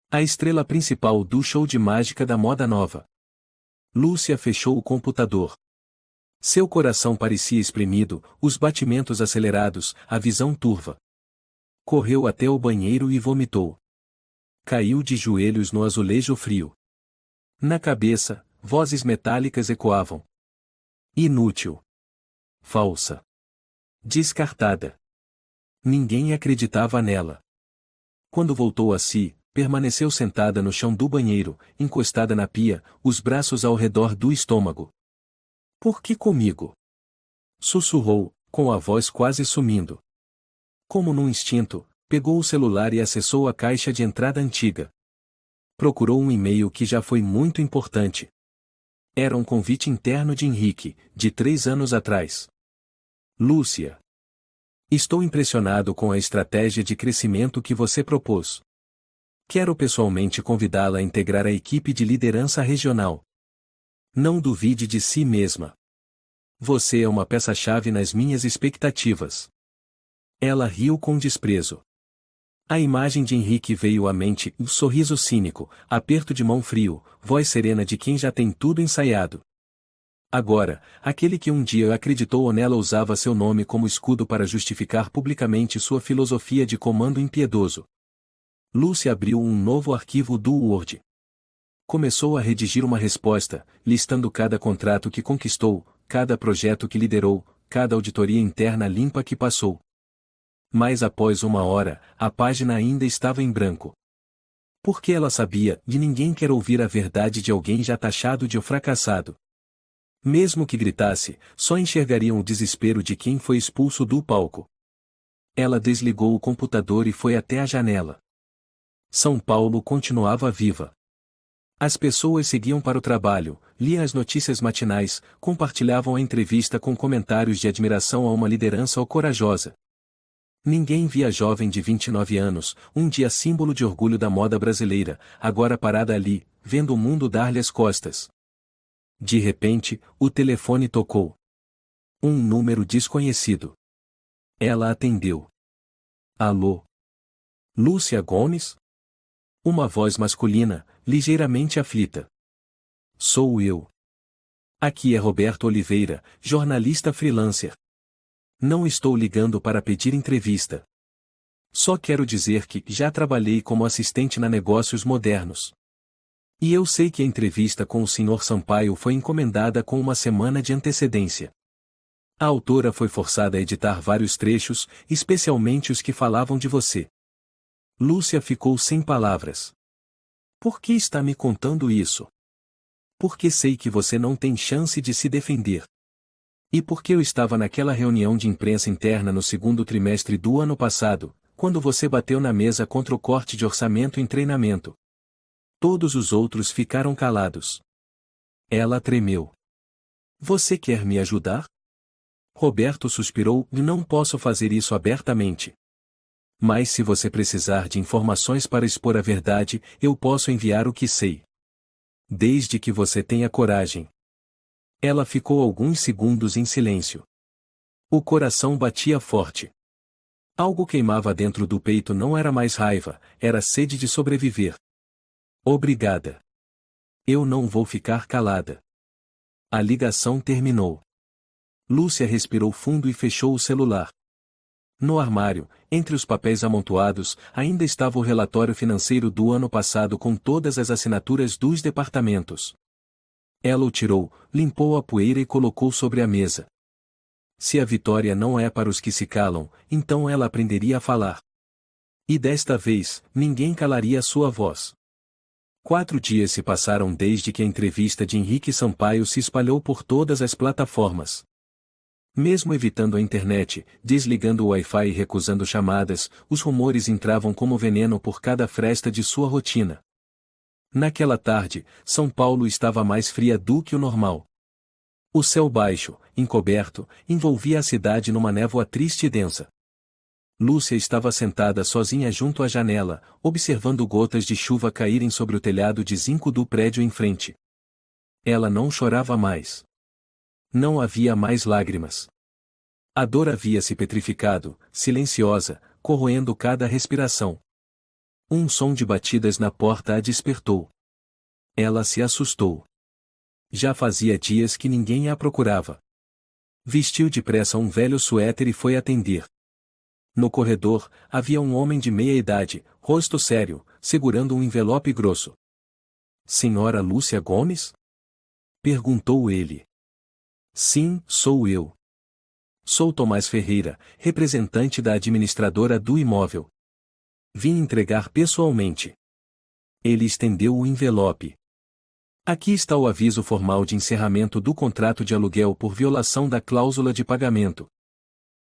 A estrela principal do show de mágica da Moda Nova. Lúcia fechou o computador. Seu coração parecia espremido, os batimentos acelerados, a visão turva. Correu até o banheiro e vomitou. Caiu de joelhos no azulejo frio. Na cabeça, vozes metálicas ecoavam. Inútil. Falsa. Descartada. Ninguém acreditava nela. Quando voltou a si, permaneceu sentada no chão do banheiro, encostada na pia, os braços ao redor do estômago. Por que comigo? Sussurrou, com a voz quase sumindo. Como num instinto, pegou o celular e acessou a caixa de entrada antiga. Procurou um e-mail que já foi muito importante. Era um convite interno de Henrique, de 3 anos atrás. Lúcia. Estou impressionado com a estratégia de crescimento que você propôs. Quero pessoalmente convidá-la a integrar a equipe de liderança regional. Não duvide de si mesma. Você é uma peça-chave nas minhas expectativas. Ela riu com desprezo. A imagem de Henrique veio à mente, um sorriso cínico, aperto de mão frio, voz serena de quem já tem tudo ensaiado. Agora, aquele que um dia acreditou nela usava seu nome como escudo para justificar publicamente sua filosofia de comando impiedoso. Lúcia abriu um novo arquivo do Word. Começou a redigir uma resposta, listando cada contrato que conquistou, cada projeto que liderou, cada auditoria interna limpa que passou. Mas após 1 hora, a página ainda estava em branco. Porque ela sabia, e ninguém quer ouvir a verdade de alguém já taxado de fracassado. Mesmo que gritasse, só enxergariam o desespero de quem foi expulso do palco. Ela desligou o computador e foi até a janela. São Paulo continuava viva. As pessoas seguiam para o trabalho, liam as notícias matinais, compartilhavam a entrevista com comentários de admiração a uma liderança corajosa. Ninguém via a jovem de 29 anos, um dia símbolo de orgulho da moda brasileira, agora parada ali, vendo o mundo dar-lhe as costas. De repente, o telefone tocou. Um número desconhecido. Ela atendeu. Alô? Lúcia Gomes? Uma voz masculina, ligeiramente aflita. Sou eu. Aqui é Roberto Oliveira, jornalista freelancer. Não estou ligando para pedir entrevista. Só quero dizer que já trabalhei como assistente na Negócios Modernos. E eu sei que a entrevista com o Sr. Sampaio foi encomendada com 1 semana de antecedência. A autora foi forçada a editar vários trechos, especialmente os que falavam de você. Lúcia ficou sem palavras. Por que está me contando isso? Porque sei que você não tem chance de se defender. E porque eu estava naquela reunião de imprensa interna no 2º trimestre do ano passado, quando você bateu na mesa contra o corte de orçamento em treinamento. Todos os outros ficaram calados. Ela tremeu. Você quer me ajudar? Roberto suspirou, não posso fazer isso abertamente. Mas se você precisar de informações para expor a verdade, eu posso enviar o que sei. Desde que você tenha coragem. Ela ficou alguns segundos em silêncio. O coração batia forte. Algo queimava dentro do peito, não era mais raiva, era sede de sobreviver. Obrigada. Eu não vou ficar calada. A ligação terminou. Lúcia respirou fundo e fechou o celular. No armário, entre os papéis amontoados, ainda estava o relatório financeiro do ano passado com todas as assinaturas dos departamentos. Ela o tirou, limpou a poeira e colocou sobre a mesa. Se a vitória não é para os que se calam, então ela aprenderia a falar. E desta vez, ninguém calaria sua voz. 4 dias se passaram desde que a entrevista de Henrique Sampaio se espalhou por todas as plataformas. Mesmo evitando a internet, desligando o Wi-Fi e recusando chamadas, os rumores entravam como veneno por cada fresta de sua rotina. Naquela tarde, São Paulo estava mais fria do que o normal. O céu baixo, encoberto, envolvia a cidade numa névoa triste e densa. Lúcia estava sentada sozinha junto à janela, observando gotas de chuva caírem sobre o telhado de zinco do prédio em frente. Ela não chorava mais. Não havia mais lágrimas. A dor havia se petrificado, silenciosa, corroendo cada respiração. Um som de batidas na porta a despertou. Ela se assustou. Já fazia dias que ninguém a procurava. Vestiu depressa um velho suéter e foi atender. No corredor, havia um homem de meia idade, rosto sério, segurando um envelope grosso. Senhora Lúcia Gomes? Perguntou ele. Sim, sou eu. Sou Tomás Ferreira, representante da administradora do imóvel. Vim entregar pessoalmente. Ele estendeu o envelope. Aqui está o aviso formal de encerramento do contrato de aluguel por violação da cláusula de pagamento.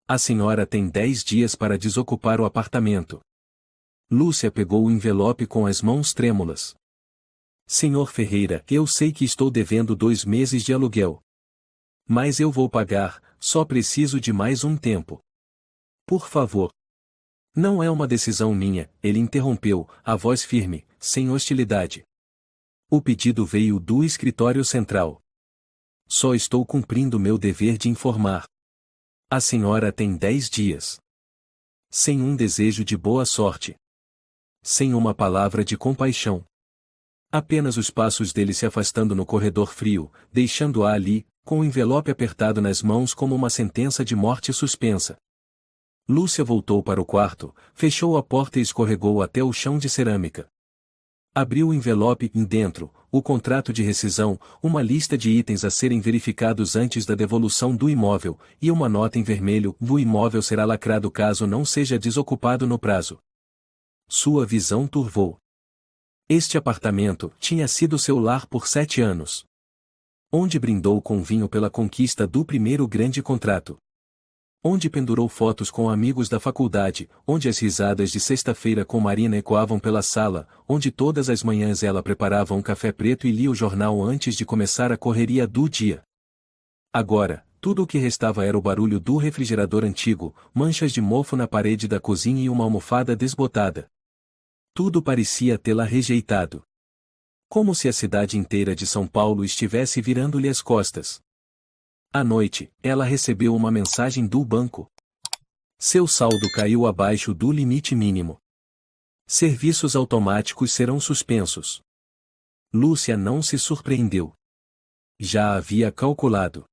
A senhora tem 10 dias para desocupar o apartamento. Lúcia pegou o envelope com as mãos trêmulas. Senhor Ferreira, eu sei que estou devendo 2 meses de aluguel. Mas eu vou pagar, só preciso de mais um tempo. Por favor. Não é uma decisão minha, ele interrompeu, a voz firme, sem hostilidade. O pedido veio do escritório central. Só estou cumprindo meu dever de informar. A senhora tem 10 dias. Sem um desejo de boa sorte. Sem uma palavra de compaixão. Apenas os passos dele se afastando no corredor frio, deixando-a ali, com o envelope apertado nas mãos como uma sentença de morte suspensa. Lúcia voltou para o quarto, fechou a porta e escorregou até o chão de cerâmica. Abriu o envelope e dentro, o contrato de rescisão, uma lista de itens a serem verificados antes da devolução do imóvel, e uma nota em vermelho: o imóvel será lacrado caso não seja desocupado no prazo. Sua visão turvou. Este apartamento tinha sido seu lar por 7 anos. Onde brindou com vinho pela conquista do primeiro grande contrato. Onde pendurou fotos com amigos da faculdade, onde as risadas de sexta-feira com Marina ecoavam pela sala, onde todas as manhãs ela preparava um café preto e lia o jornal antes de começar a correria do dia. Agora, tudo o que restava era o barulho do refrigerador antigo, manchas de mofo na parede da cozinha e uma almofada desbotada. Tudo parecia tê-la rejeitado. Como se a cidade inteira de São Paulo estivesse virando-lhe as costas. À noite, ela recebeu uma mensagem do banco. Seu saldo caiu abaixo do limite mínimo. Serviços automáticos serão suspensos. Lúcia não se surpreendeu. Já havia calculado.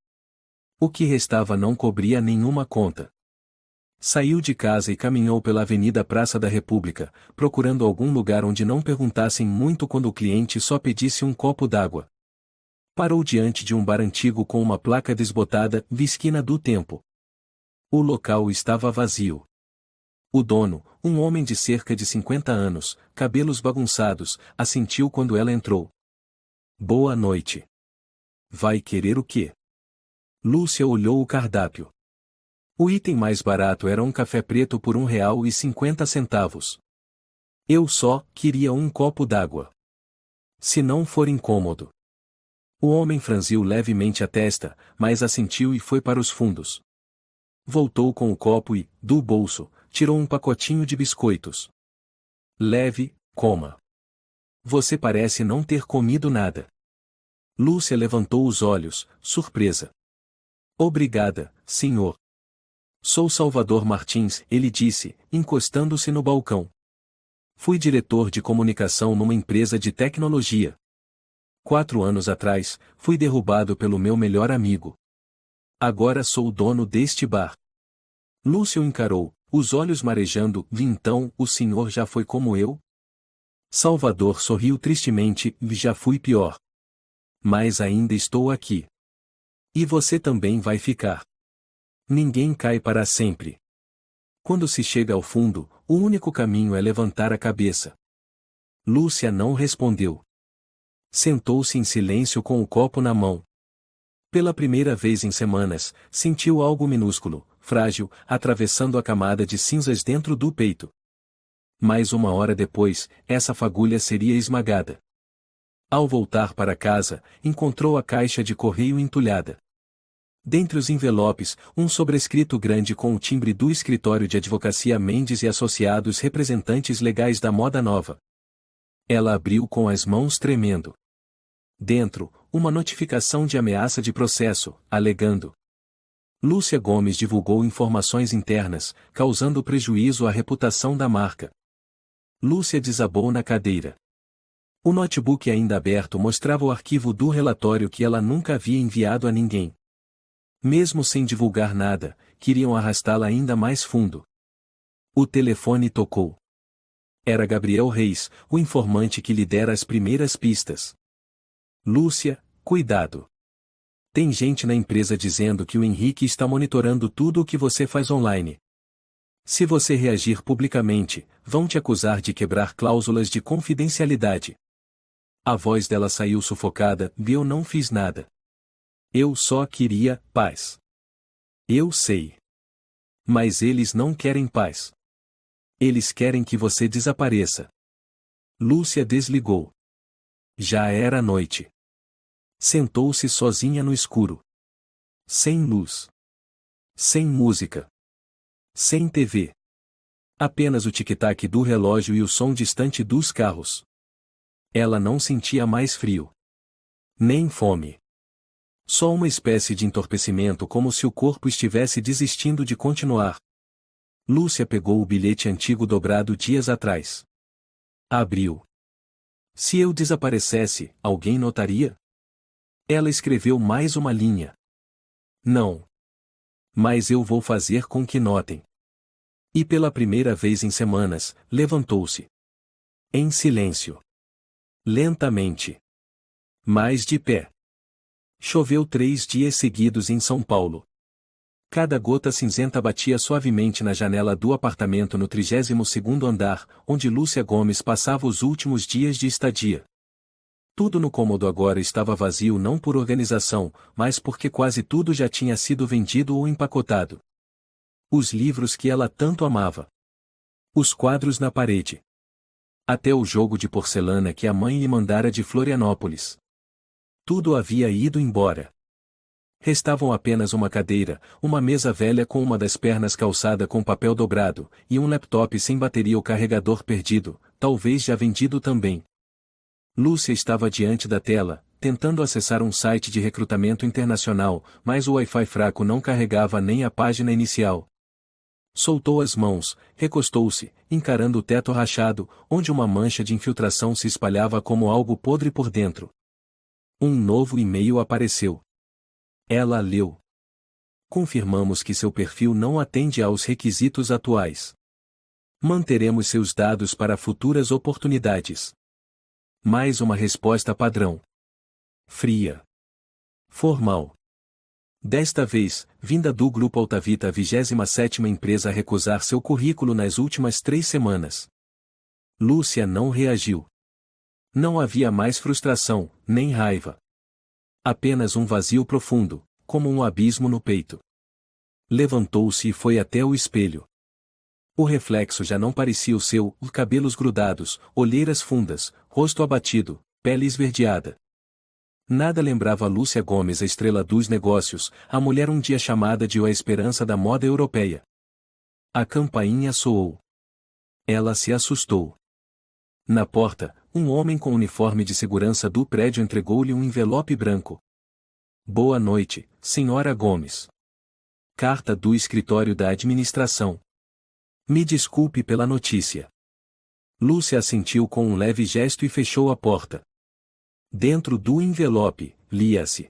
O que restava não cobria nenhuma conta. Saiu de casa e caminhou pela Avenida Praça da República, procurando algum lugar onde não perguntassem muito quando o cliente só pedisse um copo d'água. Parou diante de um bar antigo com uma placa desbotada, Esquina do Tempo. O local estava vazio. O dono, um homem de cerca de 50 anos, cabelos bagunçados, assentiu quando ela entrou. Boa noite. Vai querer o quê? Lúcia olhou o cardápio. O item mais barato era um café preto por R$ 1,50. Eu só queria um copo d'água. Se não for incômodo. O homem franziu levemente a testa, mas assentiu e foi para os fundos. Voltou com o copo e, do bolso, tirou um pacotinho de biscoitos. Leve, coma. Você parece não ter comido nada. Lúcia levantou os olhos, surpresa. Obrigada, senhor. Sou Salvador Martins, ele disse, encostando-se no balcão. Fui diretor de comunicação numa empresa de tecnologia. 4 anos atrás, fui derrubado pelo meu melhor amigo. Agora sou o dono deste bar. Lúcio encarou, os olhos marejando. Então, o senhor já foi como eu? Salvador sorriu tristemente. Já fui pior. Mas ainda estou aqui. E você também vai ficar. Ninguém cai para sempre. Quando se chega ao fundo, o único caminho é levantar a cabeça. Lúcia não respondeu. Sentou-se em silêncio com o copo na mão. Pela primeira vez em semanas, sentiu algo minúsculo, frágil, atravessando a camada de cinzas dentro do peito. Mas 1 hora depois, essa fagulha seria esmagada. Ao voltar para casa, encontrou a caixa de correio entulhada. Dentre os envelopes, um sobrescrito grande com o timbre do escritório de advocacia Mendes e Associados, representantes legais da moda nova. Ela abriu com as mãos tremendo. Dentro, uma notificação de ameaça de processo, alegando. Lúcia Gomes divulgou informações internas, causando prejuízo à reputação da marca. Lúcia desabou na cadeira. O notebook ainda aberto mostrava o arquivo do relatório que ela nunca havia enviado a ninguém. Mesmo sem divulgar nada, queriam arrastá-la ainda mais fundo. O telefone tocou. Era Gabriel Reis, o informante que lhe dera as primeiras pistas. Lúcia, cuidado. Tem gente na empresa dizendo que o Henrique está monitorando tudo o que você faz online. Se você reagir publicamente, vão te acusar de quebrar cláusulas de confidencialidade. A voz dela saiu sufocada. Eu não fiz nada. Eu só queria paz. Eu sei. Mas eles não querem paz. Eles querem que você desapareça. Lúcia desligou. Já era noite. Sentou-se sozinha no escuro. Sem luz. Sem música. Sem TV. Apenas o tic-tac do relógio e o som distante dos carros. Ela não sentia mais frio. Nem fome. Só uma espécie de entorpecimento, como se o corpo estivesse desistindo de continuar. Lúcia pegou o bilhete antigo dobrado dias atrás. Abriu. Se eu desaparecesse, alguém notaria? Ela escreveu mais uma linha. Não. Mas eu vou fazer com que notem. E pela primeira vez em semanas, levantou-se. Em silêncio. Lentamente. Mas de pé. Choveu 3 dias seguidos em São Paulo. Cada gota cinzenta batia suavemente na janela do apartamento no 32º andar, onde Lúcia Gomes passava os últimos dias de estadia. Tudo no cômodo agora estava vazio não por organização, mas porque quase tudo já tinha sido vendido ou empacotado. Os livros que ela tanto amava. Os quadros na parede. Até o jogo de porcelana que a mãe lhe mandara de Florianópolis. Tudo havia ido embora. Restavam apenas uma cadeira, uma mesa velha com uma das pernas calçada com papel dobrado, e um laptop sem bateria ou carregador perdido, talvez já vendido também. Lúcia estava diante da tela, tentando acessar um site de recrutamento internacional, mas o Wi-Fi fraco não carregava nem a página inicial. Soltou as mãos, recostou-se, encarando o teto rachado, onde uma mancha de infiltração se espalhava como algo podre por dentro. Um novo e-mail apareceu. Ela leu. Confirmamos que seu perfil não atende aos requisitos atuais. Manteremos seus dados para futuras oportunidades. Mais uma resposta padrão. Fria. Formal. Desta vez, vinda do Grupo Altavita, a 27ª empresa a recusar seu currículo nas últimas 3 semanas. Lúcia não reagiu. Não havia mais frustração, nem raiva. Apenas um vazio profundo, como um abismo no peito. Levantou-se e foi até o espelho. O reflexo já não parecia o seu, cabelos grudados, olheiras fundas, rosto abatido, pele esverdeada. Nada lembrava Lúcia Gomes, a estrela dos negócios, a mulher um dia chamada de a esperança da moda europeia. A campainha soou. Ela se assustou. Na porta, um homem com uniforme de segurança do prédio entregou-lhe um envelope branco. Boa noite, senhora Gomes. Carta do escritório da administração. Me desculpe pela notícia. Lúcia assentiu com um leve gesto e fechou a porta. Dentro do envelope, lia-se: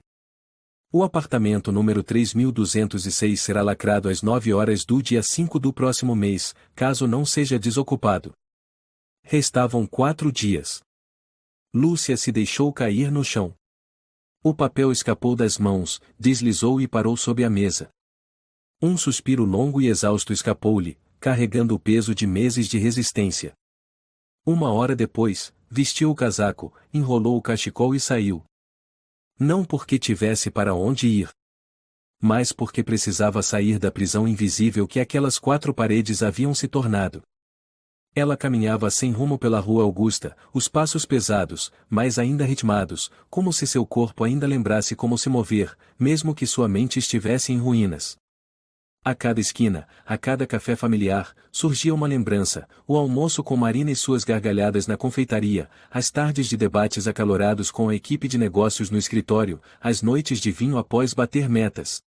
o apartamento número 3206 será lacrado às 9 horas do dia 5 do próximo mês, caso não seja desocupado. Restavam 4 dias. Lúcia se deixou cair no chão. O papel escapou das mãos, deslizou e parou sob a mesa. Um suspiro longo e exausto escapou-lhe, carregando o peso de meses de resistência. 1 hora depois, vestiu o casaco, enrolou o cachecol e saiu. Não porque tivesse para onde ir, mas porque precisava sair da prisão invisível que aquelas 4 paredes haviam se tornado. Ela caminhava sem rumo pela Rua Augusta, os passos pesados, mas ainda ritmados, como se seu corpo ainda lembrasse como se mover, mesmo que sua mente estivesse em ruínas. A cada esquina, a cada café familiar, surgia uma lembrança: o almoço com Marina e suas gargalhadas na confeitaria, as tardes de debates acalorados com a equipe de negócios no escritório, as noites de vinho após bater metas.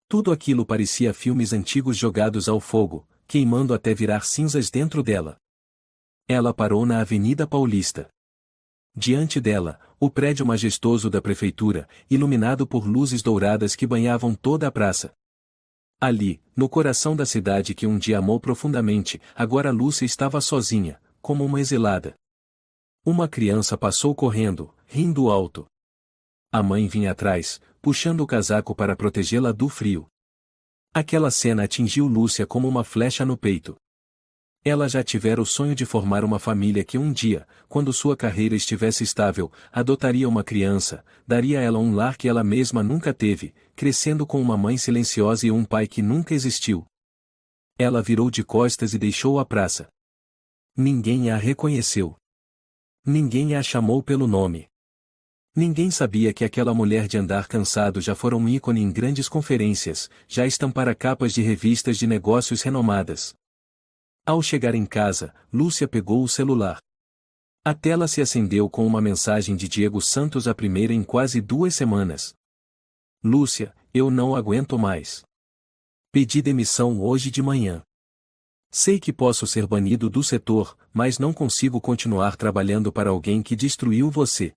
Tudo aquilo parecia filmes antigos jogados ao fogo, queimando até virar cinzas dentro dela. Ela parou na Avenida Paulista. Diante dela, o prédio majestoso da prefeitura, iluminado por luzes douradas que banhavam toda a praça. Ali, no coração da cidade que um dia amou profundamente, agora Lúcia estava sozinha, como uma exilada. Uma criança passou correndo, rindo alto. A mãe vinha atrás, puxando o casaco para protegê-la do frio. Aquela cena atingiu Lúcia como uma flecha no peito. Ela já tivera o sonho de formar uma família que um dia, quando sua carreira estivesse estável, adotaria uma criança, daria a ela um lar que ela mesma nunca teve, crescendo com uma mãe silenciosa e um pai que nunca existiu. Ela virou de costas e deixou a praça. Ninguém a reconheceu. Ninguém a chamou pelo nome. Ninguém sabia que aquela mulher de andar cansado já fora um ícone em grandes conferências, já estampara capas de revistas de negócios renomadas. Ao chegar em casa, Lúcia pegou o celular. A tela se acendeu com uma mensagem de Diego Santos, a primeira em quase 2 semanas. Lúcia, eu não aguento mais. Pedi demissão hoje de manhã. Sei que posso ser banido do setor, mas não consigo continuar trabalhando para alguém que destruiu você.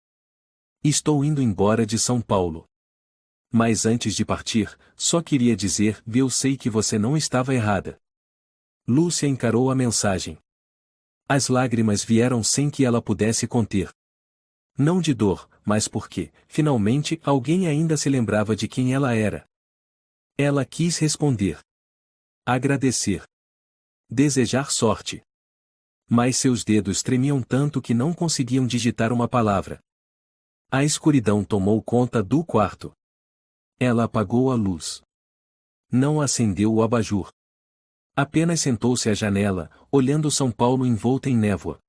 Estou indo embora de São Paulo. Mas antes de partir, só queria dizer: eu sei que você não estava errada. Lúcia encarou a mensagem. As lágrimas vieram sem que ela pudesse conter. Não de dor, mas porque, finalmente, alguém ainda se lembrava de quem ela era. Ela quis responder. Agradecer. Desejar sorte. Mas seus dedos tremiam tanto que não conseguiam digitar uma palavra. A escuridão tomou conta do quarto. Ela apagou a luz. Não acendeu o abajur. Apenas sentou-se à janela, olhando São Paulo envolta em névoa.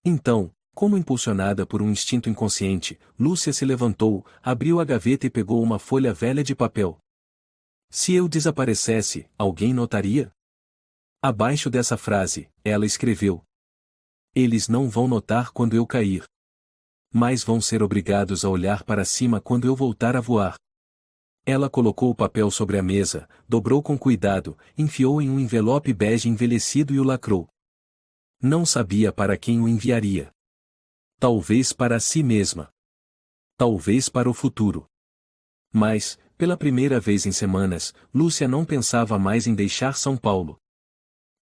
Então, como impulsionada por um instinto inconsciente, Lúcia se levantou, abriu a gaveta e pegou uma folha velha de papel. Se eu desaparecesse, alguém notaria? Abaixo dessa frase, ela escreveu: eles não vão notar quando eu cair. Mas vão ser obrigados a olhar para cima quando eu voltar a voar. Ela colocou o papel sobre a mesa, dobrou com cuidado, enfiou em um envelope bege envelhecido e o lacrou. Não sabia para quem o enviaria. Talvez para si mesma. Talvez para o futuro. Mas, pela primeira vez em semanas, Lúcia não pensava mais em deixar São Paulo.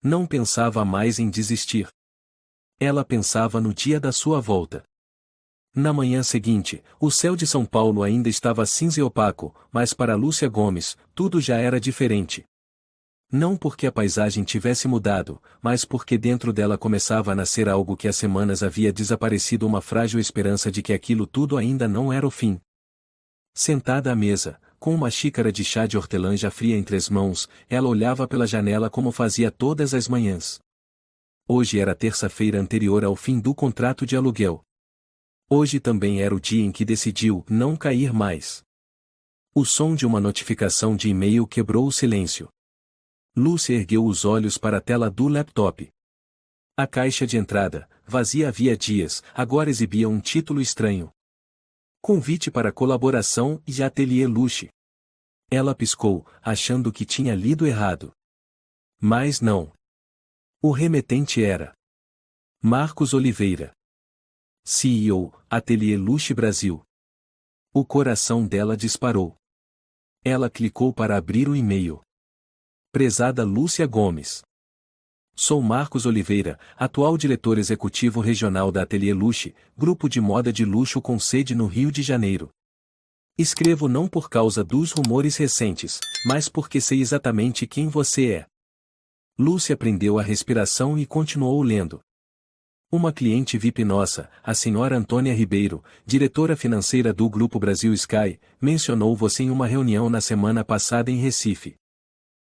Não pensava mais em desistir. Ela pensava no dia da sua volta. Na manhã seguinte, o céu de São Paulo ainda estava cinza e opaco, mas para Lúcia Gomes, tudo já era diferente. Não porque a paisagem tivesse mudado, mas porque dentro dela começava a nascer algo que há semanas havia desaparecido, uma frágil esperança de que aquilo tudo ainda não era o fim. Sentada à mesa, com uma xícara de chá de hortelã já fria entre as mãos, ela olhava pela janela como fazia todas as manhãs. Hoje era terça-feira anterior ao fim do contrato de aluguel. Hoje também era o dia em que decidiu não cair mais. O som de uma notificação de e-mail quebrou o silêncio. Lúcia ergueu os olhos para a tela do laptop. A caixa de entrada, vazia havia dias, agora exibia um título estranho. Convite para colaboração e Ateliê Luxe. Ela piscou, achando que tinha lido errado. Mas não. O remetente era Marcos Oliveira, CEO, Ateliê Luxe Brasil. O coração dela disparou. Ela clicou para abrir o e-mail. Prezada Lúcia Gomes. Sou Marcos Oliveira, atual diretor executivo regional da Ateliê Luxe, grupo de moda de luxo com sede no Rio de Janeiro. Escrevo não por causa dos rumores recentes, mas porque sei exatamente quem você é. Lúcia prendeu a respiração e continuou lendo. Uma cliente VIP nossa, a senhora Antônia Ribeiro, diretora financeira do Grupo Brasil Sky, mencionou você em uma reunião na semana passada em Recife.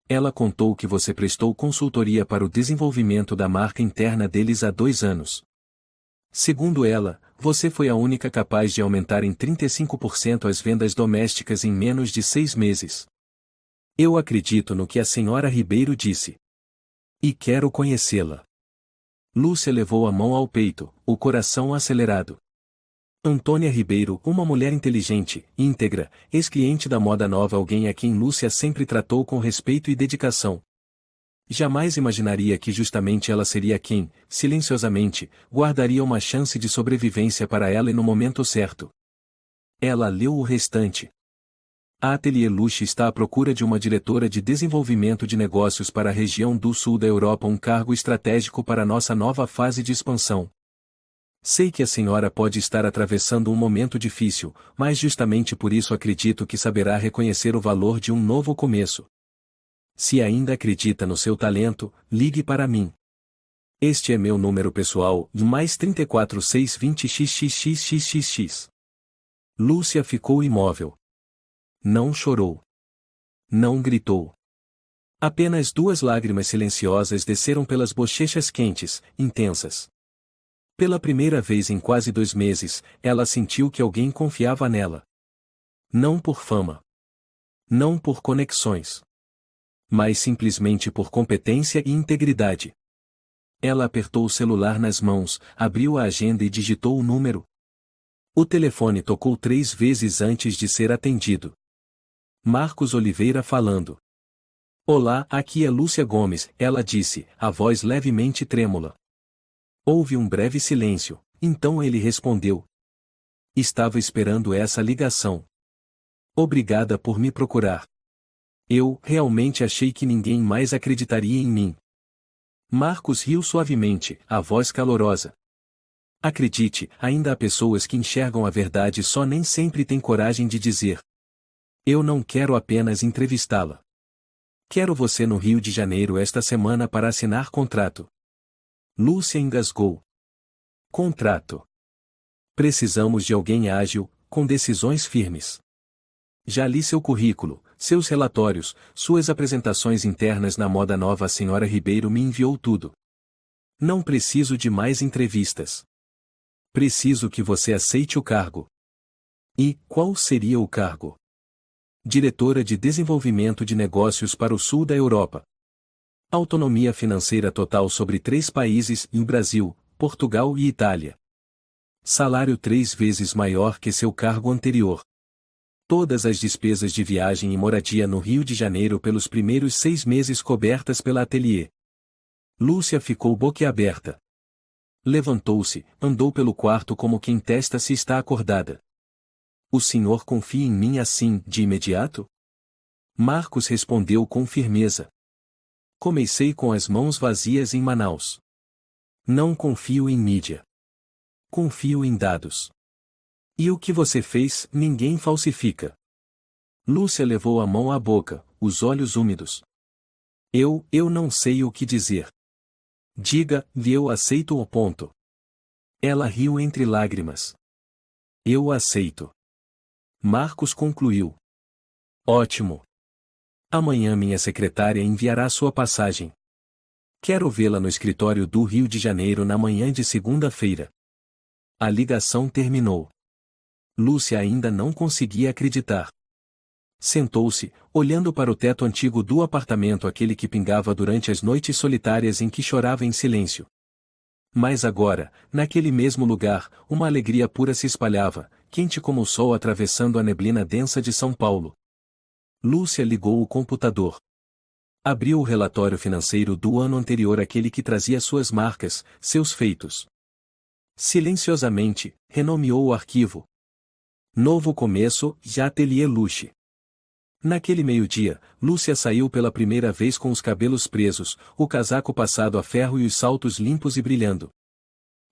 Ela contou que você prestou consultoria para o desenvolvimento da marca interna deles há 2 anos. Segundo ela, você foi a única capaz de aumentar em 35% as vendas domésticas em menos de 6 meses. Eu acredito no que a senhora Ribeiro disse. E quero conhecê-la. Lúcia levou a mão ao peito, o coração acelerado. Antônia Ribeiro, uma mulher inteligente, íntegra, ex-cliente da moda nova, alguém a quem Lúcia sempre tratou com respeito e dedicação. Jamais imaginaria que justamente ela seria quem, silenciosamente, guardaria uma chance de sobrevivência para ela e no momento certo. Ela leu o restante. A Ateliê Luxe está à procura de uma diretora de desenvolvimento de negócios para a região do sul da Europa, um cargo estratégico para nossa nova fase de expansão. Sei que a senhora pode estar atravessando um momento difícil, mas justamente por isso acredito que saberá reconhecer o valor de um novo começo. Se ainda acredita no seu talento, ligue para mim. Este é meu número pessoal, mais 34620xxxxxx. Lúcia ficou imóvel. Não chorou. Não gritou. Apenas 2 lágrimas silenciosas desceram pelas bochechas quentes, intensas. Pela primeira vez em quase 2 meses, ela sentiu que alguém confiava nela. Não por fama. Não por conexões. Mas simplesmente por competência e integridade. Ela apertou o celular nas mãos, abriu a agenda e digitou o número. O telefone tocou 3 vezes antes de ser atendido. Marcos Oliveira falando. Olá, aqui é Lúcia Gomes, ela disse, a voz levemente trêmula. Houve um breve silêncio, então ele respondeu. Estava esperando essa ligação. Obrigada por me procurar. Eu realmente achei que ninguém mais acreditaria em mim. Marcos riu suavemente, a voz calorosa. Acredite, ainda há pessoas que enxergam a verdade só nem sempre têm coragem de dizer. Eu não quero apenas entrevistá-la. Quero você no Rio de Janeiro esta semana para assinar contrato. Lúcia engasgou. Contrato. Precisamos de alguém ágil, com decisões firmes. Já li seu currículo, seus relatórios, suas apresentações internas na Moda Nova. A senhora Ribeiro me enviou tudo. Não preciso de mais entrevistas. Preciso que você aceite o cargo. E qual seria o cargo? Diretora de Desenvolvimento de Negócios para o Sul da Europa. Autonomia financeira total sobre 3 países, o Brasil, Portugal e Itália. Salário 3 vezes maior que seu cargo anterior. Todas as despesas de viagem e moradia no Rio de Janeiro pelos primeiros 6 meses cobertas pela Ateliê. Lúcia ficou boquiaberta. Levantou-se, andou pelo quarto como quem testa se está acordada. O senhor confia em mim assim, de imediato? Marcos respondeu com firmeza. Comecei com as mãos vazias em Manaus. Não confio em mídia. Confio em dados. E o que você fez, ninguém falsifica. Lúcia levou a mão à boca, os olhos úmidos. Eu não sei o que dizer. Diga, eu aceito o ponto. Ela riu entre lágrimas. Eu aceito. Marcos concluiu. Ótimo. Amanhã minha secretária enviará sua passagem. Quero vê-la no escritório do Rio de Janeiro na manhã de segunda-feira. A ligação terminou. Lúcia ainda não conseguia acreditar. Sentou-se, olhando para o teto antigo do apartamento, aquele que pingava durante as noites solitárias em que chorava em silêncio. Mas agora, naquele mesmo lugar, uma alegria pura se espalhava, quente como o sol atravessando a neblina densa de São Paulo. Lúcia ligou o computador. Abriu o relatório financeiro do ano anterior, aquele que trazia suas marcas, seus feitos. Silenciosamente, renomeou o arquivo. Novo começo, já Ateliê Luxe. Naquele meio-dia, Lúcia saiu pela primeira vez com os cabelos presos, o casaco passado a ferro e os saltos limpos e brilhando.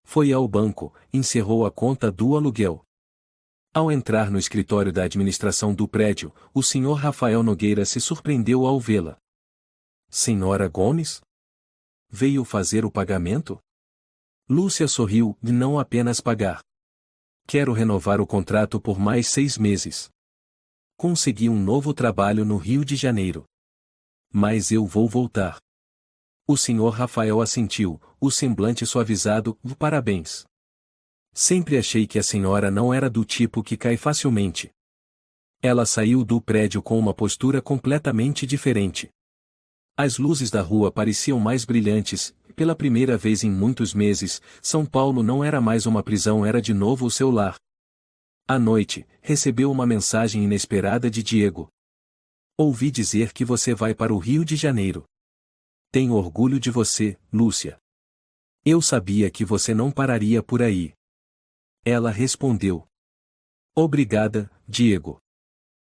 Foi ao banco, encerrou a conta do aluguel. Ao entrar no escritório da administração do prédio, o senhor Rafael Nogueira se surpreendeu ao vê-la. Senhora Gomes? Veio fazer o pagamento? Lúcia sorriu, e não apenas pagar. Quero renovar o contrato por mais 6 meses. Consegui um novo trabalho no Rio de Janeiro. Mas eu vou voltar. O senhor Rafael assentiu, o semblante suavizado, parabéns. Sempre achei que a senhora não era do tipo que cai facilmente. Ela saiu do prédio com uma postura completamente diferente. As luzes da rua pareciam mais brilhantes, pela primeira vez em muitos meses, São Paulo não era mais uma prisão, era de novo o seu lar. À noite, recebeu uma mensagem inesperada de Diego. Ouvi dizer que você vai para o Rio de Janeiro. Tenho orgulho de você, Lúcia. Eu sabia que você não pararia por aí. Ela respondeu. Obrigada, Diego.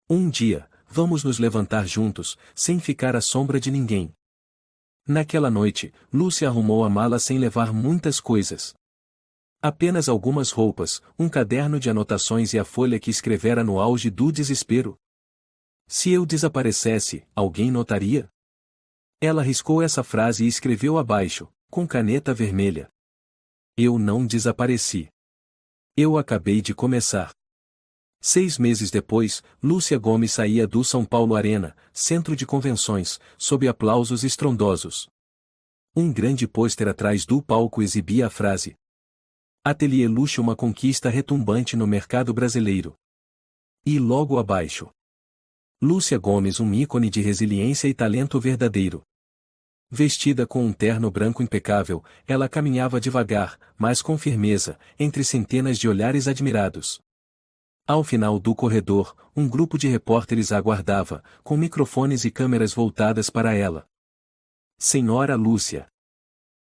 Um dia, vamos nos levantar juntos, sem ficar à sombra de ninguém. Naquela noite, Lúcia arrumou a mala sem levar muitas coisas. Apenas algumas roupas, um caderno de anotações e a folha que escrevera no auge do desespero. Se eu desaparecesse, alguém notaria? Ela riscou essa frase e escreveu abaixo, com caneta vermelha. Eu não desapareci. Eu acabei de começar. 6 meses depois, Lúcia Gomes saía do São Paulo Arena, centro de convenções, sob aplausos estrondosos. Um grande pôster atrás do palco exibia a frase: Ateliê Luxe, uma conquista retumbante no mercado brasileiro. E logo abaixo: Lúcia Gomes, um ícone de resiliência e talento verdadeiro. Vestida com um terno branco impecável, ela caminhava devagar, mas com firmeza, entre centenas de olhares admirados. Ao final do corredor, um grupo de repórteres a aguardava, com microfones e câmeras voltadas para ela. Senhora Lúcia.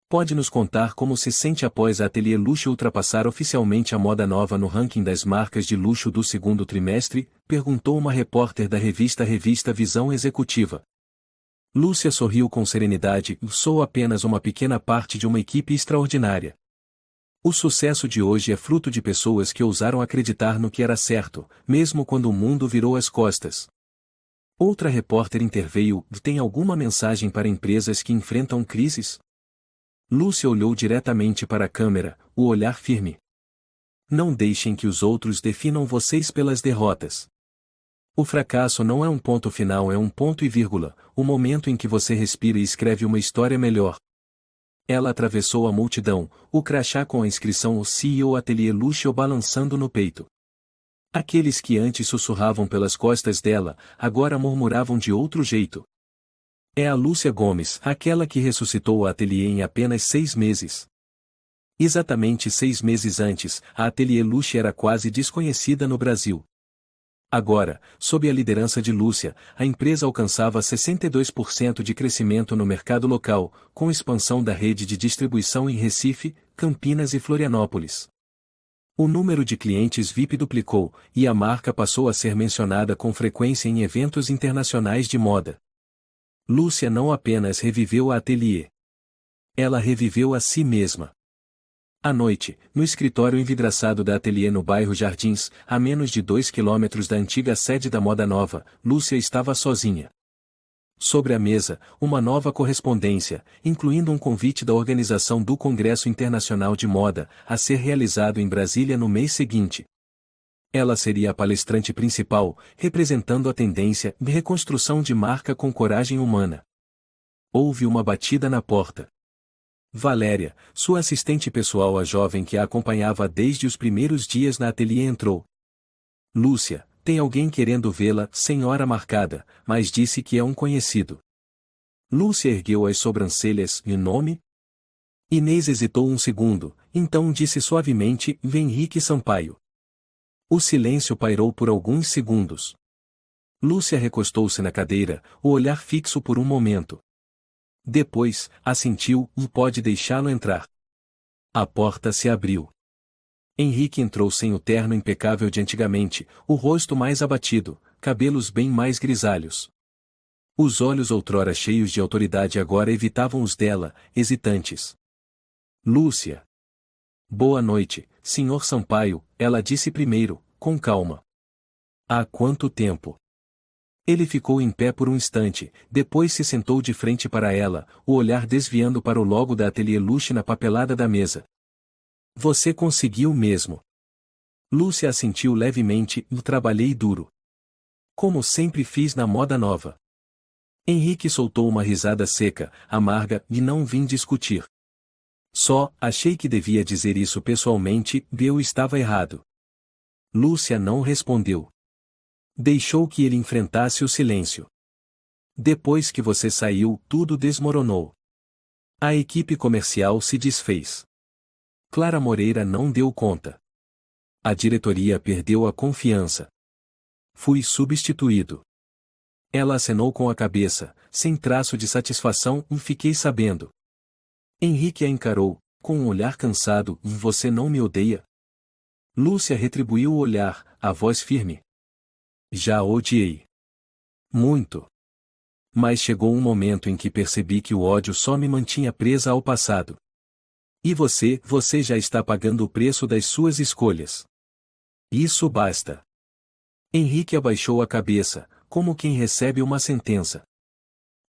Pode nos contar como se sente após a Atelier Luxo ultrapassar oficialmente a moda nova no ranking das marcas de luxo do segundo trimestre? Perguntou uma repórter da revista Visão Executiva. Lúcia sorriu com serenidade. Sou apenas uma pequena parte de uma equipe extraordinária. O sucesso de hoje é fruto de pessoas que ousaram acreditar no que era certo, mesmo quando o mundo virou as costas. Outra repórter interveio. Tem alguma mensagem para empresas que enfrentam crises? Lúcia olhou diretamente para a câmera, o olhar firme. Não deixem que os outros definam vocês pelas derrotas. O fracasso não é um ponto final, é um ponto e vírgula, o momento em que você respira e escreve uma história melhor. Ela atravessou a multidão, o crachá com a inscrição O CEO Atelier Luxo balançando no peito. Aqueles que antes sussurravam pelas costas dela, agora murmuravam de outro jeito. É a Lúcia Gomes, aquela que ressuscitou o ateliê em apenas 6 meses. Exatamente 6 meses antes, a Atelier Luxo era quase desconhecida no Brasil. Agora, sob a liderança de Lúcia, a empresa alcançava 62% de crescimento no mercado local, com expansão da rede de distribuição em Recife, Campinas e Florianópolis. O número de clientes VIP duplicou, e a marca passou a ser mencionada com frequência em eventos internacionais de moda. Lúcia não apenas reviveu a Atelier. Ela reviveu a si mesma. À noite, no escritório envidraçado da Atelier no bairro Jardins, a menos de 2 quilômetros da antiga sede da Moda Nova, Lúcia estava sozinha. Sobre a mesa, uma nova correspondência, incluindo um convite da organização do Congresso Internacional de Moda, a ser realizado em Brasília no mês seguinte. Ela seria a palestrante principal, representando a tendência de reconstrução de marca com coragem humana. Houve uma batida na porta. Valéria, sua assistente pessoal, a jovem que a acompanhava desde os primeiros dias na ateliê, entrou. Lúcia, tem alguém querendo vê-la, senhora marcada, mas disse que é um conhecido. Lúcia ergueu as sobrancelhas. E nome? Inês hesitou um segundo, então disse suavemente, Henrique Sampaio. O silêncio pairou por alguns segundos. Lúcia recostou-se na cadeira, o olhar fixo por um momento. Depois, assentiu, pode deixá-lo entrar. A porta se abriu. Henrique entrou sem o terno impecável de antigamente, o rosto mais abatido, cabelos bem mais grisalhos. Os olhos outrora cheios de autoridade agora evitavam os dela, hesitantes. Lúcia. Boa noite, Sr. Sampaio, ela disse primeiro, com calma. Há quanto tempo? Ele ficou em pé por um instante, depois se sentou de frente para ela, o olhar desviando para o logo da Atelier Luxo na papelada da mesa. Você conseguiu mesmo. Lúcia assentiu levemente, trabalhei duro. Como sempre fiz na Moda Nova. Henrique soltou uma risada seca, amarga, e não vim discutir. Só, achei que devia dizer isso pessoalmente, eu estava errado. Lúcia não respondeu. Deixou que ele enfrentasse o silêncio. Depois que você saiu, tudo desmoronou. A equipe comercial se desfez. Clara Moreira não deu conta. A diretoria perdeu a confiança. Fui substituído. Ela acenou com a cabeça, sem traço de satisfação, e fiquei sabendo. Henrique a encarou, com um olhar cansado, você não me odeia? Lúcia retribuiu o olhar, a voz firme. Já odiei. Muito. Mas chegou um momento em que percebi que o ódio só me mantinha presa ao passado. E você já está pagando o preço das suas escolhas. Isso basta. Henrique abaixou a cabeça, como quem recebe uma sentença.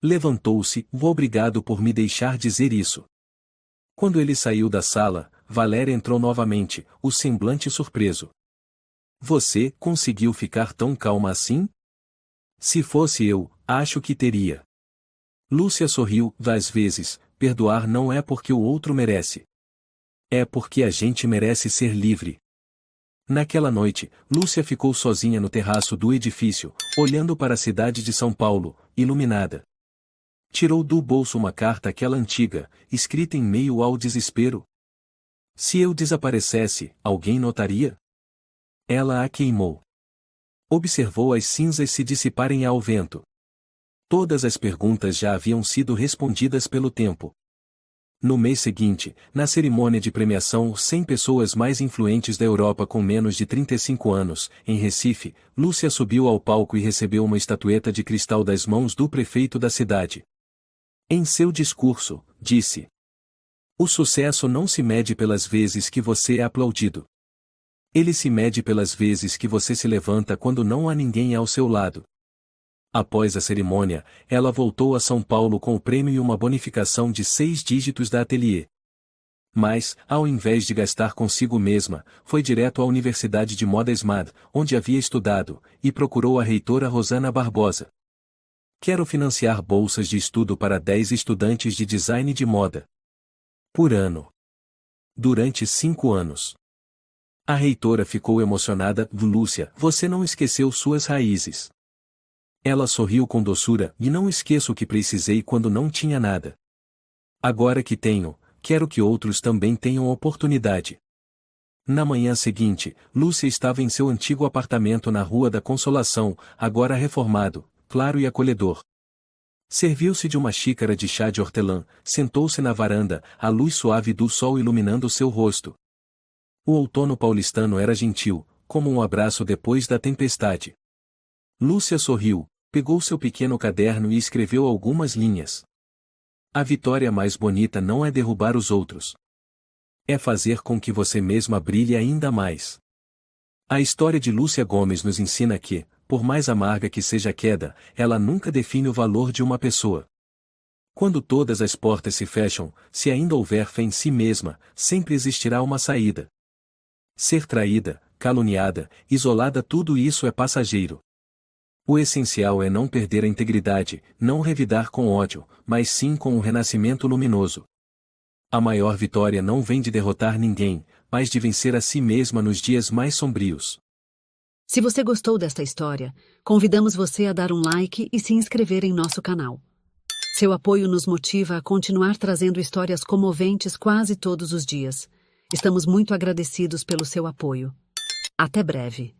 Levantou-se, obrigado por me deixar dizer isso. Quando ele saiu da sala, Valéria entrou novamente, o semblante surpreso. Você conseguiu ficar tão calma assim? Se fosse eu, acho que teria. Lúcia sorriu, às vezes, perdoar não é porque o outro merece. É porque a gente merece ser livre. Naquela noite, Lúcia ficou sozinha no terraço do edifício, olhando para a cidade de São Paulo, iluminada. Tirou do bolso uma carta aquela antiga, escrita em meio ao desespero. Se eu desaparecesse, alguém notaria? Ela a queimou. Observou as cinzas se dissiparem ao vento. Todas as perguntas já haviam sido respondidas pelo tempo. No mês seguinte, na cerimônia de premiação 100 pessoas mais influentes da Europa com menos de 35 anos, em Recife, Lúcia subiu ao palco e recebeu uma estatueta de cristal das mãos do prefeito da cidade. Em seu discurso, disse: "O sucesso não se mede pelas vezes que você é aplaudido. Ele se mede pelas vezes que você se levanta quando não há ninguém ao seu lado." Após a cerimônia, ela voltou a São Paulo com o prêmio e uma bonificação de 6 dígitos da Atelier. Mas, ao invés de gastar consigo mesma, foi direto à Universidade de Moda ESMAD, onde havia estudado, e procurou a reitora Rosana Barbosa. "Quero financiar bolsas de estudo para 10 estudantes de design de moda por ano. Durante 5 anos. A reitora ficou emocionada. "Lúcia, você não esqueceu suas raízes." Ela sorriu com doçura. "E não esqueço que precisei quando não tinha nada. Agora que tenho, quero que outros também tenham oportunidade." Na manhã seguinte, Lúcia estava em seu antigo apartamento na Rua da Consolação, agora reformado, claro e acolhedor. Serviu-se de uma xícara de chá de hortelã, sentou-se na varanda, a luz suave do sol iluminando seu rosto. O outono paulistano era gentil, como um abraço depois da tempestade. Lúcia sorriu, pegou seu pequeno caderno e escreveu algumas linhas. "A vitória mais bonita não é derrubar os outros. É fazer com que você mesma brilhe ainda mais." A história de Lúcia Gomes nos ensina que, por mais amarga que seja a queda, ela nunca define o valor de uma pessoa. Quando todas as portas se fecham, se ainda houver fé em si mesma, sempre existirá uma saída. Ser traída, caluniada, isolada, tudo isso é passageiro. O essencial é não perder a integridade, não revidar com ódio, mas sim com um renascimento luminoso. A maior vitória não vem de derrotar ninguém, mas de vencer a si mesma nos dias mais sombrios. Se você gostou desta história, convidamos você a dar um like e se inscrever em nosso canal. Seu apoio nos motiva a continuar trazendo histórias comoventes quase todos os dias. Estamos muito agradecidos pelo seu apoio. Até breve.